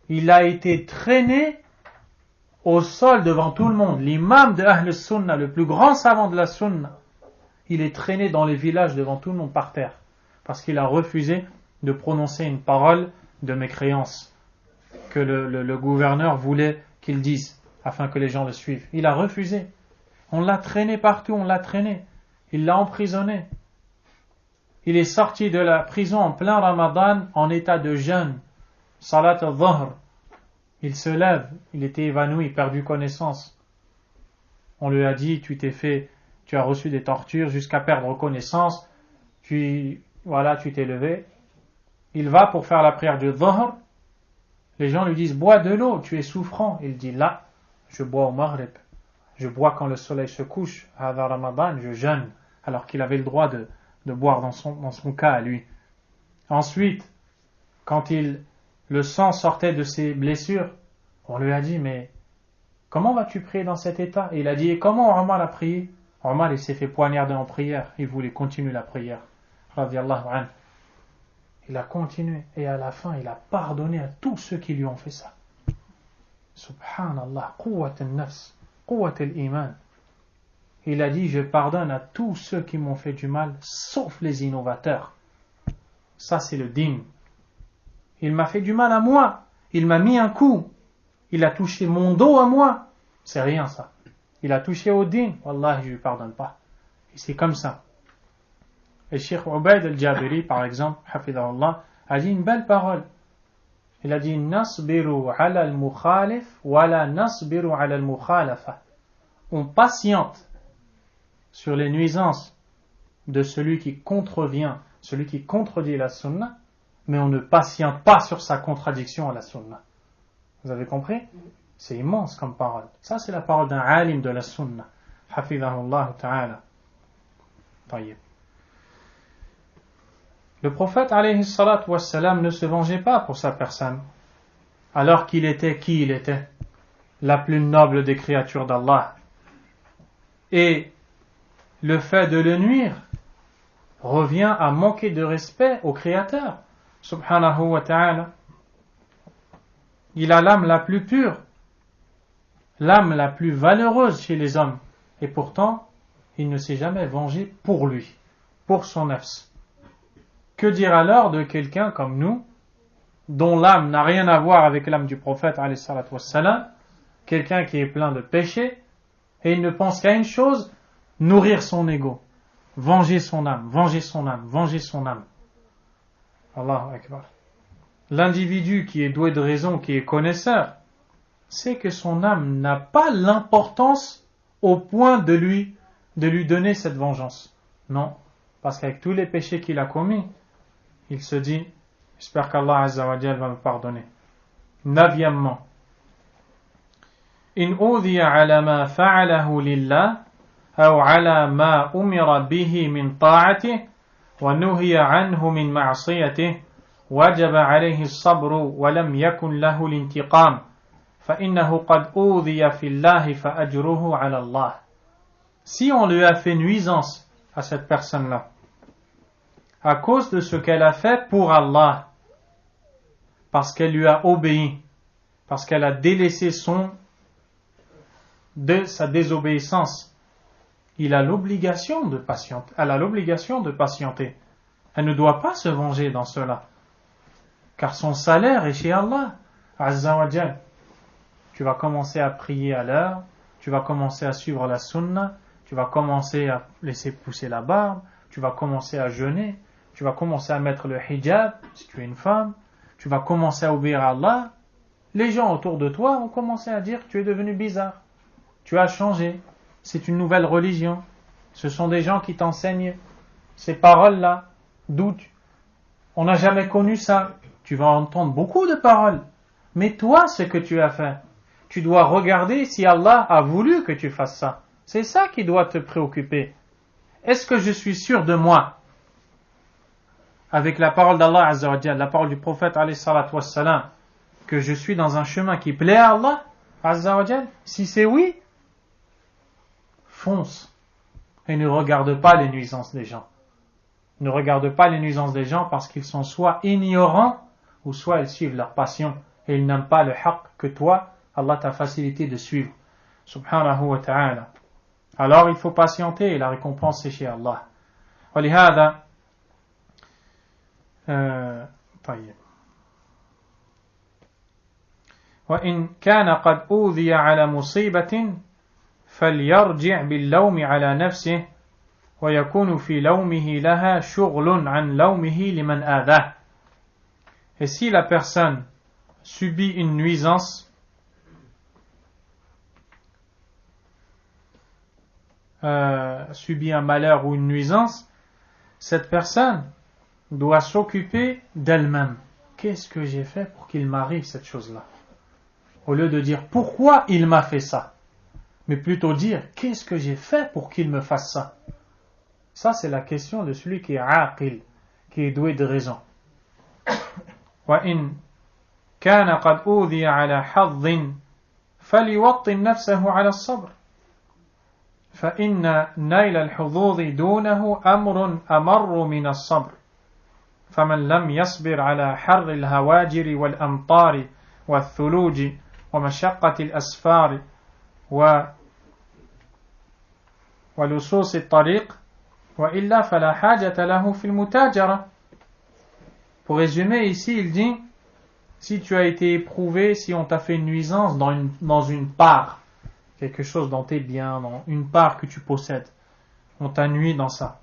il a été traîné au sol devant tout le monde. L'imam de Ahl Sunnah, le plus grand savant de la Sunnah, il est traîné dans les villages devant tout le monde par terre parce qu'il a refusé de prononcer une parole de mécréance que le gouverneur voulait qu'il dise afin que les gens le suivent. Il a refusé. On l'a traîné partout, on l'a traîné. Il l'a emprisonné. Il est sorti de la prison en plein Ramadan en état de jeûne. Salat al-Dhuhr. Il se lève, il était évanoui, perdu connaissance. On lui a dit, tu as reçu des tortures jusqu'à perdre connaissance. Tu t'es levé. Il va pour faire la prière du Dhuhr. Les gens lui disent, bois de l'eau, tu es souffrant. Il dit, là, je bois au Maghrib. Je bois quand le soleil se couche. À Ramadan, je jeûne. Alors qu'il avait le droit de boire dans son cas à lui. Ensuite, quand le sang sortait de ses blessures, on lui a dit, mais comment vas-tu prier dans cet état? Et il a dit, et comment Omar a prié? Omar, il s'est fait poignarder en prière. Il voulait continuer la prière. Radiallahu anhu. Il a continué. Et à la fin, il a pardonné à tous ceux qui lui ont fait ça. Subhanallah. Quwwat al-nafs. Quwwat al-iman. Il a dit, je pardonne à tous ceux qui m'ont fait du mal, sauf les innovateurs. Ça, c'est le din. Il m'a fait du mal à moi. Il m'a mis un coup. Il a touché mon dos à moi. C'est rien, ça. Il a touché au din. Wallah, je ne lui pardonne pas. Et c'est comme ça. Et Cheikh Ubaid al-Jabiri, par exemple, hafidahullah, a dit une belle parole. Il a dit, nasbiru ala al-mukhalif, wala nasbiru ala al-mukhalafa. On patiente sur les nuisances de celui qui contrevient, celui qui contredit la sunna, mais on ne patiente pas sur sa contradiction à la sunna. Vous avez compris? C'est immense comme parole. Ça, c'est la parole d'un alim de la sunna. Hafidahullah ta'ala. Taïb. Le prophète alayhi salatu wassalam ne se vengeait pas pour sa personne, alors qu'il était qui il était? La plus noble des créatures d'Allah. Et le fait de le nuire revient à manquer de respect au Créateur, subhanahu wa ta'ala. Il a l'âme la plus pure, l'âme la plus valeureuse chez les hommes, et pourtant, il ne s'est jamais vengé pour lui, pour son nafs. Que dire alors de quelqu'un comme nous, dont l'âme n'a rien à voir avec l'âme du prophète, alayhi salatu wassalam, quelqu'un qui est plein de péchés, et il ne pense qu'à une chose, nourrir son ego, venger son âme, venger son âme, venger son âme. Allahu Akbar. l'individu qui est doué de raison, qui est connaisseur, c'est que son âme n'a pas l'importance au point de lui donner cette vengeance. Non, parce qu'avec tous les péchés qu'il a commis, il se dit, j'espère qu'Allah Azza wa Jal va me pardonner. 9e, إن أوذي على ما فعله لله أو على ما أمر به من طاعته ونهي عنه من معصيته وجب عليه الصبر ولم يكن له الانتقام فإنه قد أوذي في الله فأجره على الله. Si on lui a fait nuisance à cette personne-là, à cause de ce qu'elle a fait pour Allah, parce qu'elle lui a obéi, parce qu'elle a délaissé de sa désobéissance, il a l'obligation de patienter. Elle a l'obligation de patienter. Elle ne doit pas se venger dans cela, car son salaire est chez Allah Azza wa Jal. Tu vas commencer à prier à l'heure, tu vas commencer à suivre la sunna, tu vas commencer à laisser pousser la barbe, tu vas commencer à jeûner, tu vas commencer à mettre le hijab si tu es une femme, tu vas commencer à obéir à Allah. Les gens autour de toi vont commencer à dire que tu es devenu bizarre, tu as changé, c'est une nouvelle religion, ce sont des gens qui t'enseignent ces paroles-là, on n'a jamais connu ça, tu vas entendre beaucoup de paroles, mais toi ce que tu as fait, tu dois regarder si Allah a voulu que tu fasses ça, c'est ça qui doit te préoccuper. Est-ce que je suis sûr de moi avec la parole d'Allah Azza wa Jal, la parole du prophète alayhi salatu wassalam, que je suis dans un chemin qui plaît à Allah Azza wa Jal? Si c'est oui, fonce et ne regarde pas les nuisances des gens. Ne regarde pas les nuisances des gens parce qu'ils sont soit ignorants ou soit ils suivent leur passion et ils n'aiment pas le haqq que toi, Allah t'a facilité de suivre. Subhanahu wa ta'ala. Alors il faut patienter et la récompense c'est chez Allah. ولهذا طيب وإن كان قد أوذي على مصيبة فليرجع باللوم على نفسه ويكون في لومه لها شغل عن لومه لمن آذاه. Et si la personne subit une nuisance, subit un malheur ou une nuisance, cette personne doit s'occuper d'elle-même. Qu'est-ce que j'ai fait pour qu'il m'arrive cette chose-là? Au lieu de dire pourquoi il m'a fait ça, mais plutôt dire qu'est-ce que j'ai fait pour qu'il me fasse ça. Ça c'est la question de celui qui est aqil, qui est doué de raison. وإن كان قد أوذي على حظ فليوطن نفسه على الصبر فإن نيل الحظوظ دونه أمر من الصبر فمن لم يصبر على حر الهواجر والأمطار والثلوج ومشقة الأسفار ولصوص الطريق وإلا فلا حاجة له في المتاجرة. Pour résumer ici, il dit, si tu as été éprouvé, si on t'a fait une nuisance dans une part, quelque chose dans tes biens, dans une part que tu possèdes, on t'a nui dans ça.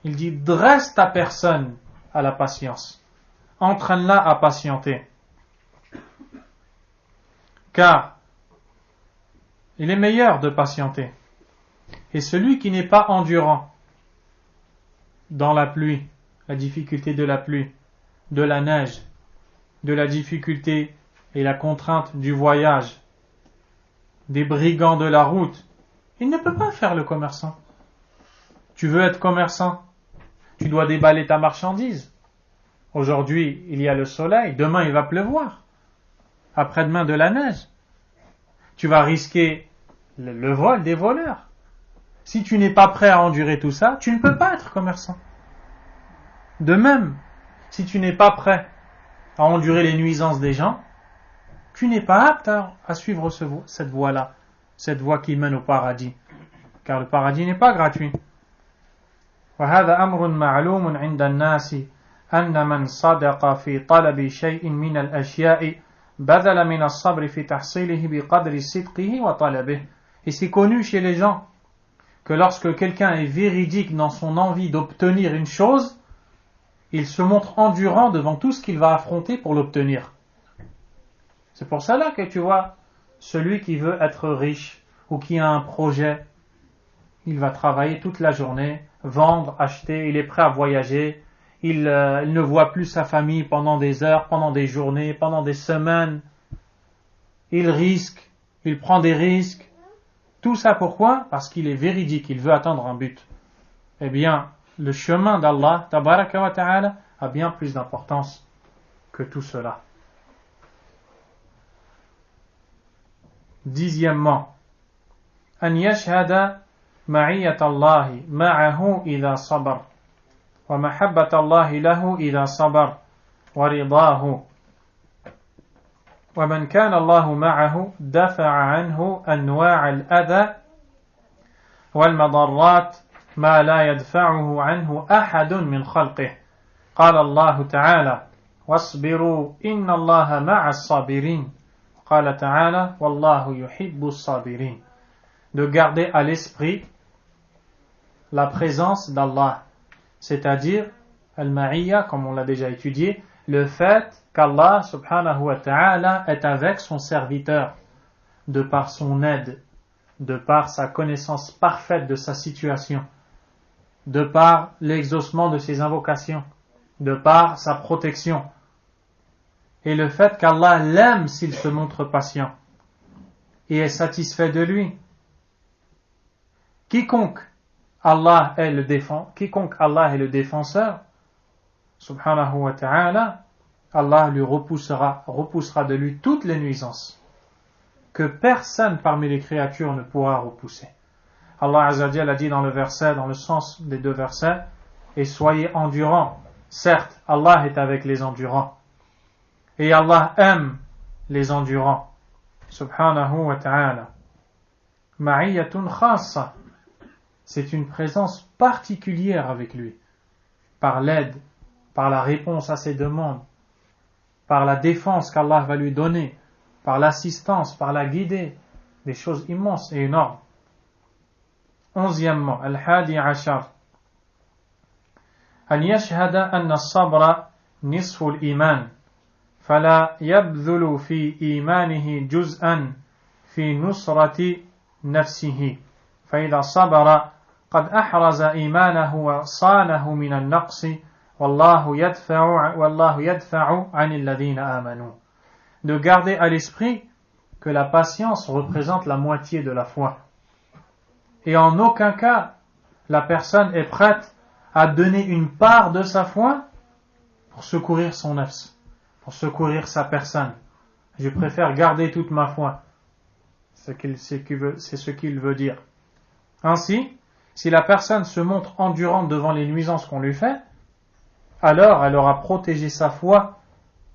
Il dit, dresse ta personne à la patience, entraîne-la à patienter. Car il est meilleur de patienter. Et celui qui n'est pas endurant dans la pluie, la difficulté de la pluie, de la neige, de la difficulté et la contrainte du voyage, des brigands de la route, il ne peut pas faire le commerçant. Tu veux être commerçant, tu dois déballer ta marchandise. Aujourd'hui, il y a le soleil, demain il va pleuvoir. Après-demain de la neige. Tu vas risquer le vol des voleurs. Si tu n'es pas prêt à endurer tout ça, tu ne peux pas être commerçant. De même, si tu n'es pas prêt à endurer les nuisances des gens, tu n'es pas apte à suivre cette voie-là, cette voie qui mène au paradis. Car le paradis n'est pas gratuit. وهذا أمر معلوم عند الناس أن من صدق في طلب شيء من الأشياء بذل من الصبر في تحصيله بقدر صدقه وطلبه. Et c'est connu chez les gens que lorsque quelqu'un est véridique dans son envie d'obtenir une chose, il se montre endurant devant tout ce qu'il va affronter pour l'obtenir. C'est pour cela que tu vois, celui qui veut être riche ou qui a un projet, il va travailler toute la journée, vendre, acheter, il est prêt à voyager, il ne voit plus sa famille pendant des heures, pendant des journées, pendant des semaines. Il risque, il prend des risques. Tout ça pourquoi? Parce qu'il est véridique, il veut atteindre un but. Eh bien, le chemin d'Allah, tabaraka wa ta'ala, a bien plus d'importance que tout cela. Dixièmement, أن يشهد معية الله معه إذا صبر ومحبة الله له إذا صبر ورضاه ومن كان الله معه دفع عنه أنواع الأذى والمضرات ما لا يدفعه عنه أحد من خلقه قال الله تعالى واصبروا إن الله مع الصابرين قال تعالى والله يحب الصابرين. De garder à l'esprit la présence d'Allah, c'est-à-dire al-ma'iyya, comme on l'a déjà étudié, le fait qu'Allah subhanahu wa ta'ala est avec son serviteur, de par son aide, de par sa connaissance parfaite de sa situation, de par l'exaucement de ses invocations, de par sa protection, et le fait qu'Allah l'aime s'il se montre patient, et est satisfait de lui. Quiconque Allah est le défenseur, subhanahu wa ta'ala, Allah lui repoussera de lui toutes les nuisances que personne parmi les créatures ne pourra repousser. Allah Azza wa Jalla a dit dans le sens des deux versets, et soyez endurants. Certes, Allah est avec les endurants. Et Allah aime les endurants. Subhanahu wa ta'ala. Ma'iyyatun khassa. C'est une présence particulière avec lui, par l'aide, par la réponse à ses demandes, par la défense qu'Allah va lui donner, par l'assistance, par la guider, des choses immenses et énormes. Onzièmement, al-hadi ashar, an yashhada anna as-sabra nisfu al-iman, fala yabdhulu fi imanihi juz'an fi nusrati nafsihi, فإذا صبر قد أحرز إيمانه وصانه من النقص والله يدفع عن الذين آمنوا. De garder à l'esprit que la patience représente la moitié de la foi. Et en aucun cas, la personne est prête à donner une part de sa foi pour secourir son nafs, pour secourir sa personne. Je préfère garder toute ma foi. C'est ce qu'il veut dire. Ainsi, si la personne se montre endurante devant les nuisances qu'on lui fait, alors elle aura protégé sa foi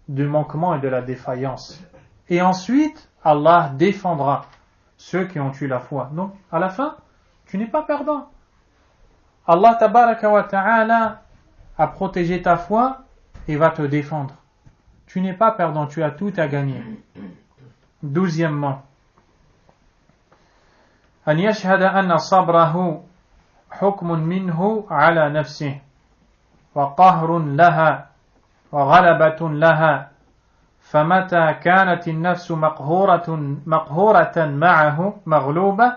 du manquement et de la défaillance. Et ensuite, Allah défendra ceux qui ont eu la foi. Donc, à la fin, tu n'es pas perdant. Allah tabaraka wa ta'ala a protégé ta foi et va te défendre. Tu n'es pas perdant, tu as tout à gagner. Douzièmement, أن يشهد أن صبره حكم منه على نفسه وقهر لها وغلبة لها فمتى كانت النفس مقهورة معه مغلوبة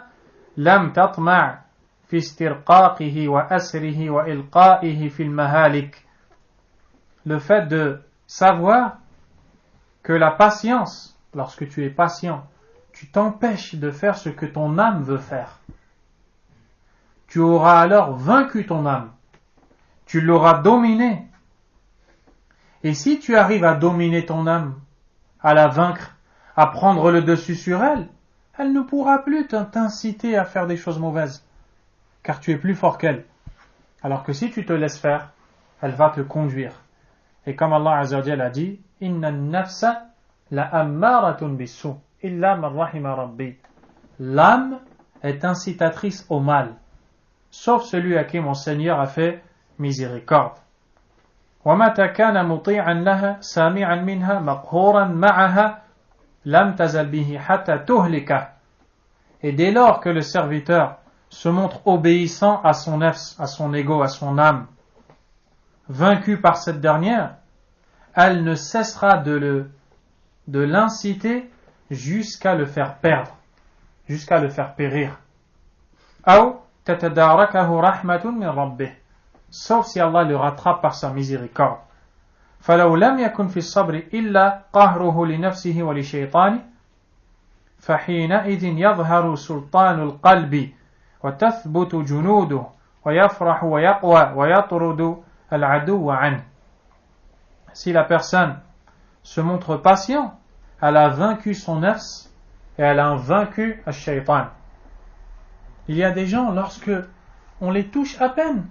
لم تطمع في استرقاقه وأسره وإلقائه في المهالك. Le fait de savoir que la patience, lorsque tu es patient, tu t'empêches de faire ce que ton âme veut faire. Tu auras alors vaincu ton âme. Tu l'auras dominée. Et si tu arrives à dominer ton âme, à la vaincre, à prendre le dessus sur elle, elle ne pourra plus t'inciter à faire des choses mauvaises, car tu es plus fort qu'elle. Alors que si tu te laisses faire, elle va te conduire. Et comme Allah Azza wa Jalla a dit, Inna nafsa la ammaratun bisu. L'âme est incitatrice au mal, sauf celui à qui mon Seigneur a fait miséricorde. وَمَتَى كَانَ مُطِيعًا لَهَا سَامِعًا مِنْهَا مَقْهُورًا مَعَهَا لَمْ تَزَلْ بِهِ حَتَّى تُهْلِكَهُ. Et dès lors que le serviteur se montre obéissant à son nefs, à son ego, à son âme, vaincu par cette dernière, elle ne cessera de l'inciter jusqu'à le faire perdre, jusqu'à le faire périr. أو تتداركه رحمة من ربه, sauf si Allah le rattrape par sa miséricorde. فلو لم يكن في الصبر إلا قهره لنفسه ولشيطانه فحينئذ يظهر سلطان القلب وتثبت جنوده ويفرح ويقوى ويطرد العدو عنه. Si la personne se montre patient, elle a vaincu son nafs et elle a vaincu al-shaytan. Il y a des gens, lorsque on les touche à peine,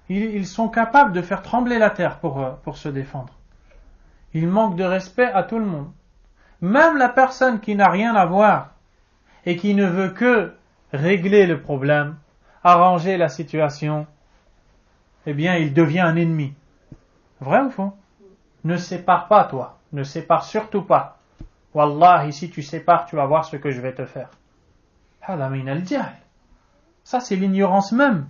ils sont capables de faire trembler la terre pour se défendre. Ils manquent de respect à tout le monde. Même la personne qui n'a rien à voir et qui ne veut que régler le problème, arranger la situation, eh bien, il devient un ennemi. Vrai ou faux? Ne sépare pas, toi. Ne sépare surtout pas. Wallahi, si tu sépares, tu vas voir ce que je vais te faire. Ça, c'est l'ignorance même.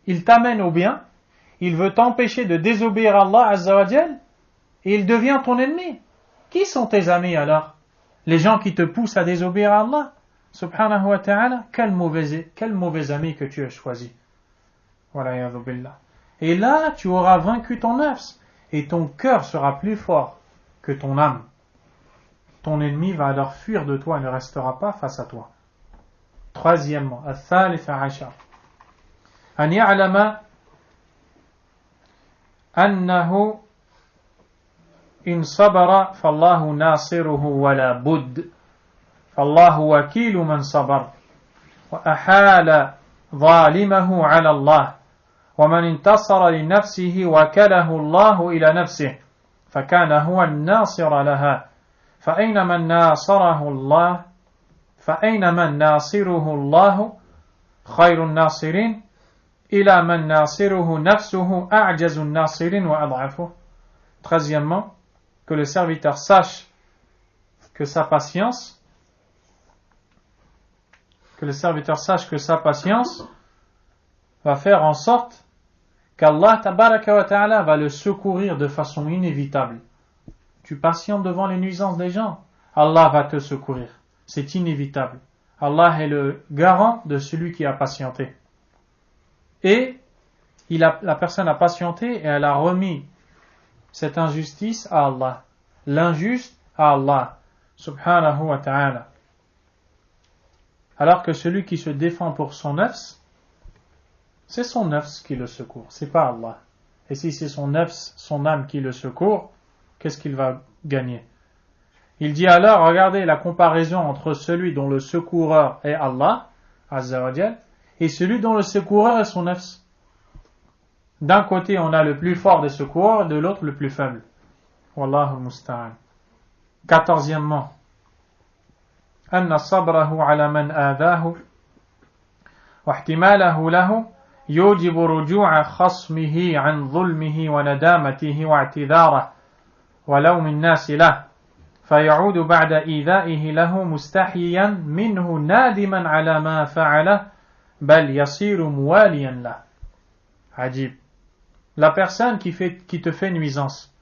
Il t'amène au bien, il veut t'empêcher de désobéir à Allah Azza wa Jal, et il devient ton ennemi. Qui sont tes amis alors? Les gens qui te poussent à désobéir à Allah Subhanahu wa ta'ala. Quel mauvais ami que tu as choisi. Et là, tu auras vaincu ton nafs, et ton cœur sera plus fort que ton âme. Ton ennemi va alors fuir de toi et ne restera pas face à toi. Troisièmement, الثالث عشر أن يعلم أنه إن صبر فالله ناصره ولا بد فالله وكيل من صبر وأحال ظالمه على الله ومن انتصر لنفسه وكله الله إلى نفسه فكان هو الناصر لها فأين من ناصره الله خير الناصرين إلى من ناصره نفسه أعجز الناصرين وأضعفه. Troisièmement, que le serviteur sache que sa patience va faire en sorte qu'Allah tabaraka wa ta'ala va le secourir de façon inévitable. Tu patientes devant les nuisances des gens, Allah va te secourir. C'est inévitable. Allah est le garant de celui qui a patienté. Et la personne a patienté et elle a remis cette injustice à Allah. L'injuste à Allah. Subhanahu wa ta'ala. Alors que celui qui se défend pour son nafs, c'est son nafs qui le secourt, c'est pas Allah. Et si c'est son nafs, son âme qui le secourt, qu'est-ce qu'il va gagner? Il dit alors, regardez la comparaison entre celui dont le secoureur est Allah, Azza wa Jal, et celui dont le secoureur est son nafs. D'un côté, on a le plus fort des secours, de l'autre, le plus faible. Wallahu musta'an. 14e. أن صبره على من آذاه واحتماله له يوجب رجوع خصمه عن ظلمه وندامته واعتذاره ولوم الناس له فيعود بعد إيذائه له مستحيا منه نادما على ما فعله بل يصير مواليا له. Ajib. La personne qui te fait nuisance,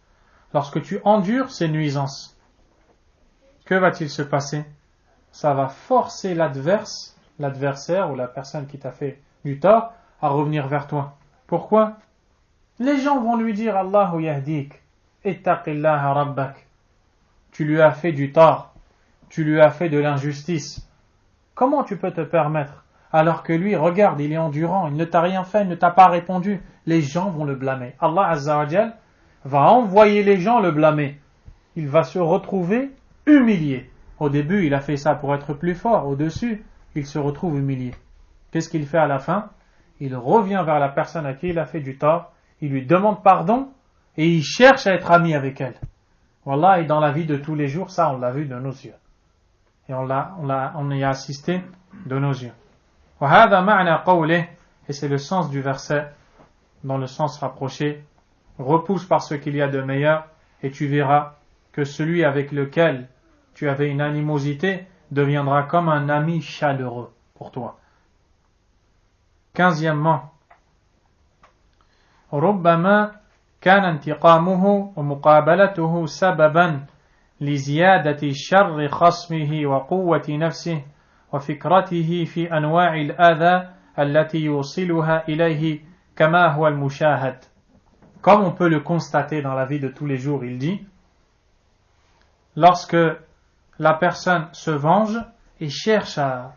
lorsque tu endures ces nuisances, que va-t-il se passer? Ça va forcer l'adversaire ou la personne qui t'a fait du tort à revenir vers toi. Pourquoi? Les gens vont lui dire Allahu yahdik, ittaqillaha rabbak. Tu lui as fait du tort, tu lui as fait de l'injustice. Comment tu peux te permettre? Alors que lui, regarde, il est endurant, il ne t'a rien fait, il ne t'a pas répondu. Les gens vont le blâmer. Allah Azza wa Jal va envoyer les gens le blâmer. Il va se retrouver humilié. Au début, il a fait ça pour être plus fort. Au-dessus, il se retrouve humilié. Qu'est-ce qu'il fait à la fin? Il revient vers la personne à qui il a fait du tort, il lui demande pardon et il cherche à être ami avec elle. Wallah, et dans la vie de tous les jours, ça on l'a vu de nos yeux. Et on y a assisté de nos yeux. وهذا معنى قوله, et c'est le sens du verset dans le sens rapproché, repousse par ce qu'il y a de meilleur et tu verras que celui avec lequel tu avais une animosité deviendra comme un ami chaleureux pour toi. 15e. ربما كان انتقامه ومقابلته سببا لزيادة شر خصمه وقوة نفسه وفكرته في أنواع الأذى التي يوصلها إليه كما هو المشاهد. Comme on peut le constater dans la vie de tous les jours, il dit, lorsque la personne se venge et cherche à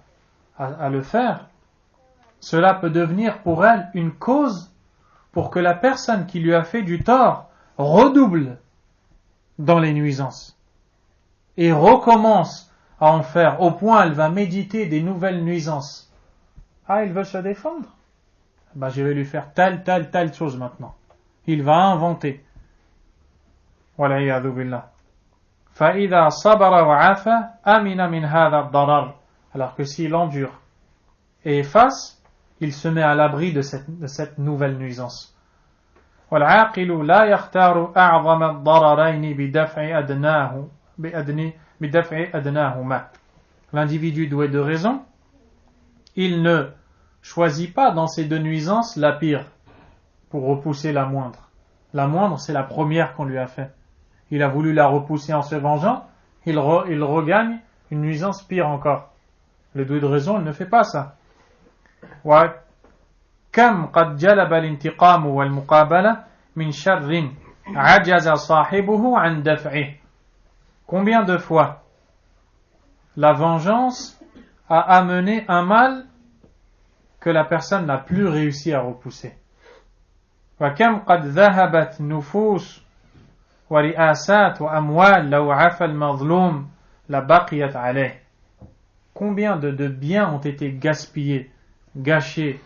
le faire, cela peut devenir pour elle une cause pour que la personne qui lui a fait du tort redouble dans les nuisances et recommence à en faire, au point elle va méditer des nouvelles nuisances. Ah, il veut se défendre? Je vais lui faire telle chose maintenant. Il va inventer. Wal'iyadhu billah. فَإِذَا صَبَرَ وَعَافَى أَمِنَ مِنْ هَذَا الضَّرَرِ. Alors que s'il endure et efface, il se met à l'abri de cette nouvelle nuisance. وَالْعَاقِلُ لَا يَخْتَارُ أَعْظَمَ الضَّرَرَيْنِ بِدَفْعِ أَدْنَاهُمَا. L'individu doué de raison, il ne choisit pas dans ces deux nuisances la pire pour repousser la moindre. La moindre, c'est la première qu'on lui a fait. Il a voulu la repousser en se vengeant, il regagne une nuisance pire encore. Le doué de raison, il ne fait pas ça. وَكَمْ قَدْ جَلَبَ الْانْتِقَامُ وَالْمُقَابَلَةِ مِنْ شَرٍّ عَجَزَ صَاحِبُهُ عَنْ دَفْعِهِ. Combien de fois la vengeance a amené un mal que la personne n'a plus réussi à repousser. وَكَمْ قَدْ ذَهَبَتْ نُفُوسٌ وَرِئَاسَاتُ وَأَمْوَالٍ لَوْ عَفَى الْمَظْلُومُ لَبَقِيَتْ عَلَيْهِ. Combien de biens ont été gaspillés, gâchés,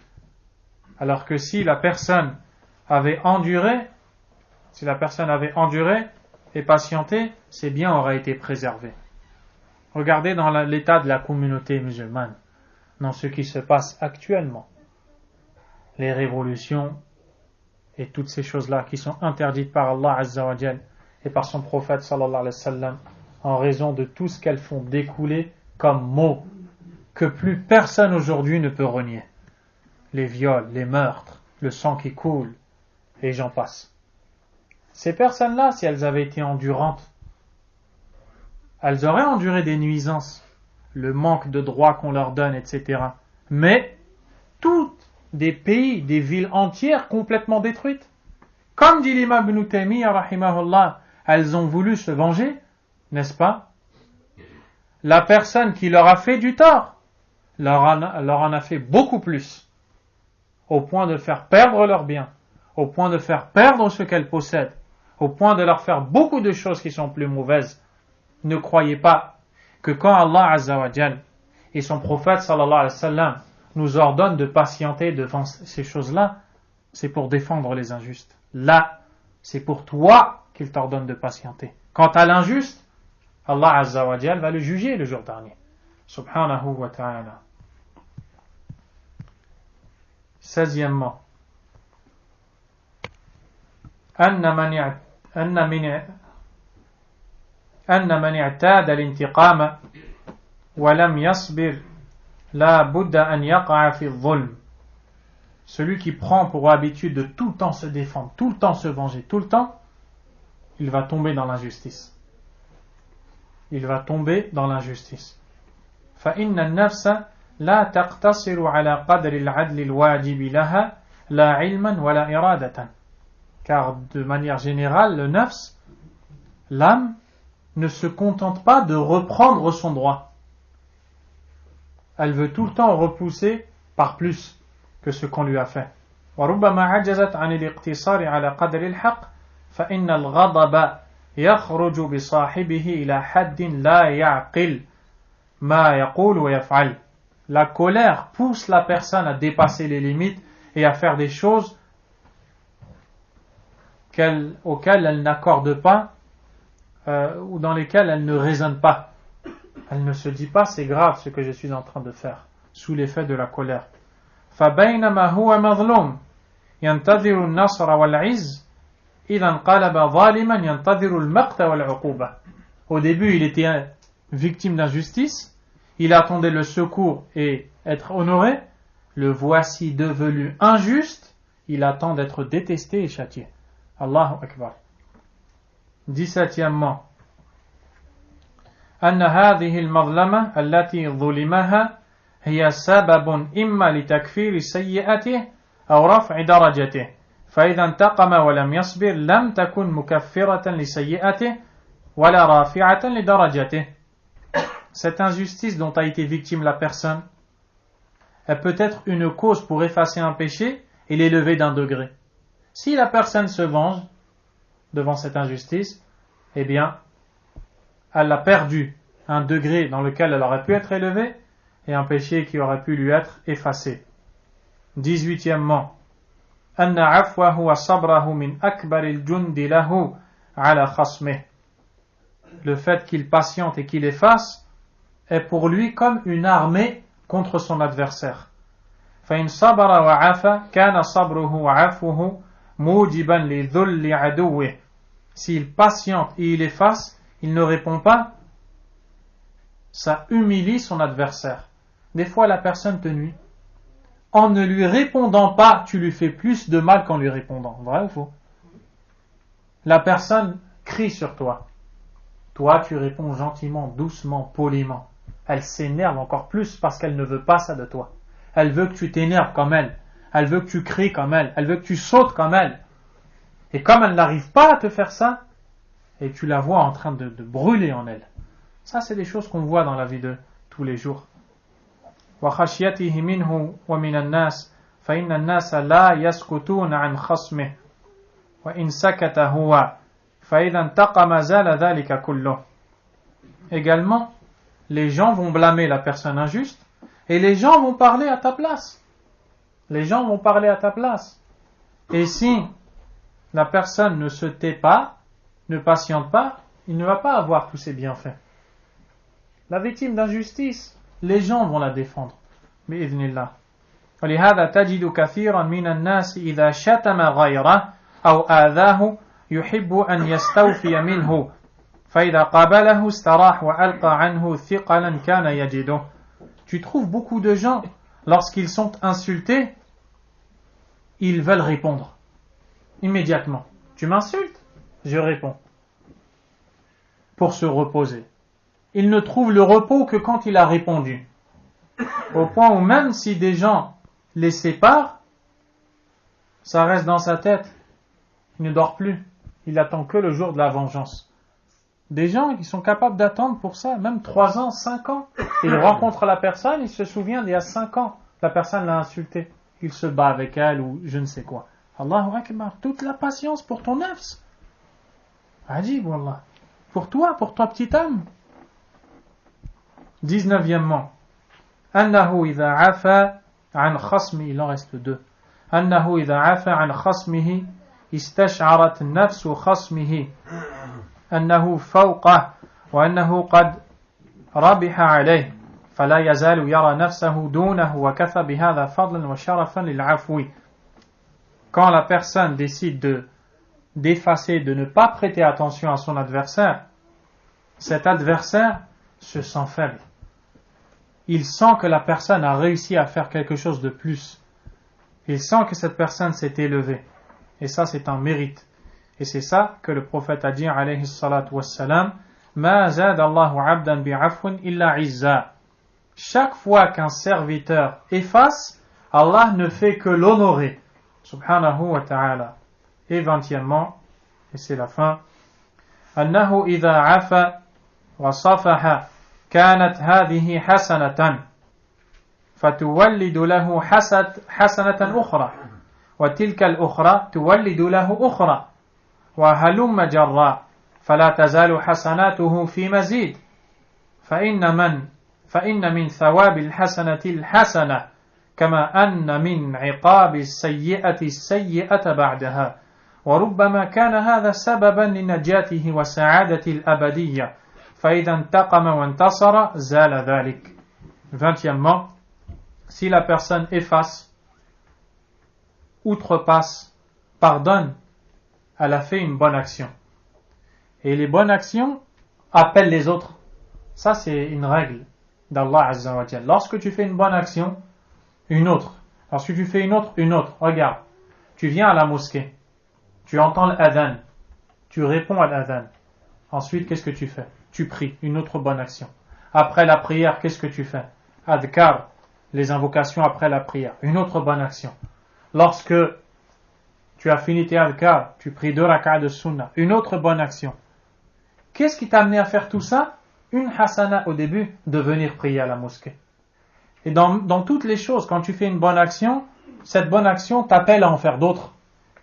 alors que si la personne avait enduré et patienté, ces biens auraient été préservés. Regardez dans l'état de la communauté musulmane, dans ce qui se passe actuellement, les révolutions et toutes ces choses-là qui sont interdites par Allah Azza wa Jal et par son prophète sallallahu alayhi wa sallam, en raison de tout ce qu'elles font découler comme mots que plus personne aujourd'hui ne peut renier. Les viols, les meurtres, le sang qui coule, et j'en passe. Ces personnes-là, si elles avaient été endurantes, elles auraient enduré des nuisances, le manque de droits qu'on leur donne, etc. Mais toutes des pays, des villes entières complètement détruites. Comme dit l'imam Ibn Taymiyyah, rahimahullah, elles ont voulu se venger, n'est-ce pas? La personne qui leur a fait du tort leur en a fait beaucoup plus, au point de faire perdre leurs biens, au point de faire perdre ce qu'elles possèdent, au point de leur faire beaucoup de choses qui sont plus mauvaises. Ne croyez pas que quand Allah Azza wa Jal et son prophète sallallahu alayhi wa sallam nous ordonnent de patienter devant ces choses-là, c'est pour défendre les injustes. Là, c'est pour toi qu'il t'ordonne de patienter. Quant à l'injuste, Allah Azza wa Jal va le juger le jour dernier. Subhanahu wa ta'ala. 16e. أن من اعتاد الانتقام ولم يصبر لا بد أن يقع في الظلم. Celui qui prend pour habitude de tout le temps se défendre, tout le temps se venger, tout le temps, il va tomber dans l'injustice. Il va tomber dans l'injustice. فإن النفس لا تقتصر على قدر العدل الواجب لها لا علما ولا إرادة. Car de manière générale, le nafs, l'âme, ne se contente pas de reprendre son droit. Elle veut tout le temps repousser par plus que ce qu'on lui a fait. وربما عجزت عن الاقتصار على قدر الحق فإن الغضب يخرج بصاحبه إلى حد لا يعقل ما يقول ويفعل. La colère pousse la personne à dépasser les limites et à faire des choses auxquelles elle n'accorde pas ou dans lesquelles elle ne raisonne pas. Elle ne se dit pas c'est grave ce que je suis en train de faire sous l'effet de la colère. فبينما هو مظلوم ينتظر النصر والعز إذا انقلب ظالما ينتظر المقت والعقوبة. Au début, il était victime d'injustice, il attendait le secours et être honoré. Le voici devenu injuste il attend d'être détesté et châtié. Allahu Akbar. 17e أن هذه المظلمة التي ظلمها هي سبب إما لتكفير سيئته أو رفع درجته فإذا انتقم ولم يصبر لم تكن مكفرة لسيئته ولا رافعة لدرجته. Cette injustice dont a été victime la personne, elle peut être une cause pour effacer un péché et l'élever d'un degré. Si la personne se venge devant cette injustice, eh bien, elle a perdu un degré dans lequel elle aurait pu être élevée et un péché qui aurait pu lui être effacé. 18e أن عفوه وصبره من أكبر الجند له على خصمه. Le fait qu'il patiente et qu'il efface est pour lui comme une armée contre son adversaire. فإن صبر وعفى كان صبره وعفوه موجبا لذل عدوه. S'il patiente et il efface, il ne répond pas, ça humilie son adversaire. Des fois, la personne te nuit. En ne lui répondant pas, tu lui fais plus de mal qu'en lui répondant. Vrai ou faux? La personne crie sur toi. Toi, tu réponds gentiment, doucement, poliment. Elle s'énerve encore plus parce qu'elle ne veut pas ça de toi. Elle veut que tu t'énerves comme elle. Elle veut que tu cries comme elle. Elle veut que tu sautes comme elle. Et comme elle n'arrive pas à te faire ça, et tu la vois en train de brûler en elle. Ça, c'est des choses qu'on voit dans la vie de tous les jours. وخشيته منه ومن الناس فإن الناس لا يسكتون عن خصمه وإن سكت هو فإذا انتقم زال ذلك كله. Également, les gens vont blâmer la personne injuste et les gens vont parler à ta place. Les gens vont parler à ta place. Et si la personne ne se tait pas, ne patiente pas, il ne va pas avoir tous ses bienfaits. La victime d'injustice, les gens vont la défendre. بإذن الله. ولهذا تجد كثيرا من الناس إذا شتم غيره أو آذاه يحب أن يستوفي منه فإذا قابله استراح وألقى عنه ثقلا كان يجده. Tu trouves beaucoup de gens, lorsqu'ils sont insultés, ils veulent répondre immédiatement. Tu m'insultes? Je réponds. Pour se reposer. Il ne trouve le repos que quand il a répondu. Au point où même si des gens les séparent, ça reste dans sa tête. Il ne dort plus. Il attend que le jour de la vengeance. Des gens qui sont capables d'attendre pour ça, même 3 ans, 5 ans. Il rencontre la personne, il se souvient d'il y a 5 ans, la personne l'a insulté. Il se bat avec elle ou je ne sais quoi. Allahu Akbar, toute la patience pour ton nafs. Ajib, wallah. Pour toi, petite âme. 19e. أنه إذا عفى عن خصمه, il en reste 2. أنه إذا عفى عن خصمه استشعرت نفس خصمه أنه فوقه وأنه قد ربح عليه فلا يزال يرى نفسه دونه وكفى بهذا فضلا وشرفا للعفو. Quand la personne décide d'effacer, de ne pas prêter attention à son adversaire, cet adversaire se sent faible. Il sent que la personne a réussi à faire quelque chose de plus. Il sent que cette personne s'est élevée. Et ça, c'est un mérite. Et c'est ça que le prophète a dit, alayhi salatu wassalam, Ma zada Allahu abdan bi'afwin illa izza. Chaque fois qu'un serviteur efface, Allah ne fait que l'honorer. Subhanahu wa ta'ala. Et 20e, et c'est la fin, Annahu idha afa wa safaha كانت هذه حسنة فتولد له حسنة أخرى وتلك الأخرى تولد له أخرى وهلم جرا فلا تزال حسناته في مزيد فإن من ثواب الحسنة الحسنة كما أن من عقاب السيئة السيئة بعدها وربما كان هذا سببا لنجاته وسعادة الأبدية فإذا انتقم وانتصر زال ذلك. 20e, si la personne efface, outrepasse, pardonne, elle a fait une bonne action. Et les bonnes actions appellent les autres. Ça, c'est une règle d'Allah Azza wa Jalla. Lorsque tu fais une bonne action, une autre. Lorsque tu fais une autre, une autre. Regarde, Tu viens à la mosquée, tu entends l'adhan, tu réponds à l'adhan. Ensuite, qu'est-ce que tu fais? Tu pries, une autre bonne action. Après la prière, qu'est-ce que tu fais? Adhkar, les invocations après la prière, une autre bonne action. Lorsque tu as fini tes adhkar, tu pries 2 rak'ah de sunnah, une autre bonne action. Qu'est-ce qui t'a amené à faire tout ça? Une hasana au début, de venir prier à la mosquée. Et dans toutes les choses, quand tu fais une bonne action, cette bonne action t'appelle à en faire d'autres.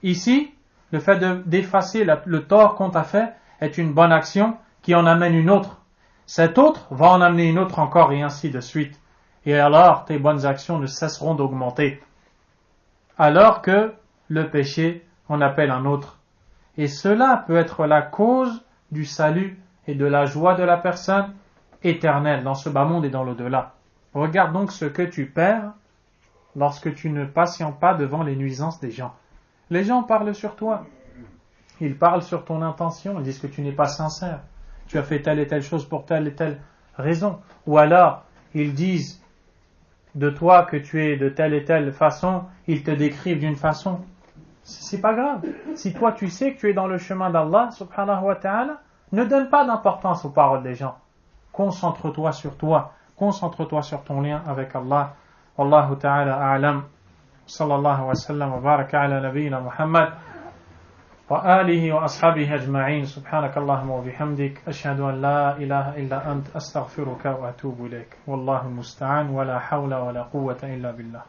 Ici, le fait d'effacer le tort qu'on t'a fait est une bonne action qui en amène une autre. Cette autre va en amener une autre encore et ainsi de suite. Et alors, tes bonnes actions ne cesseront d'augmenter. Alors que le péché en appelle un autre. Et cela peut être la cause du salut et de la joie de la personne éternelle dans ce bas monde et dans l'au-delà. Regarde donc ce que tu perds lorsque tu ne patientes pas devant les nuisances des gens. Les gens parlent sur toi. Ils parlent sur ton intention. Ils disent que tu n'es pas sincère. Tu as fait telle et telle chose pour telle et telle raison. Ou alors, ils disent de toi que tu es de telle et telle façon. Ils te décrivent d'une façon. C'est pas grave. Si toi tu sais que tu es dans le chemin d'Allah, subhanahu wa ta'ala, ne donne pas d'importance aux paroles des gens. Concentre-toi sur toi. Concentre-toi sur ton lien avec Allah. Wallahu ta'ala a'lam. Sallallahu wa sallam wa baraka ala nabiyyina Muhammad wa alihi wa ashabihi ajma'in. Subhanakallahumma wa bihamdik. Ashhadu an la ilaha illa ant. Astaghfiruka wa atubu ilayk. Wallahu musta'an wa la hawla wa la quwwata illa billah.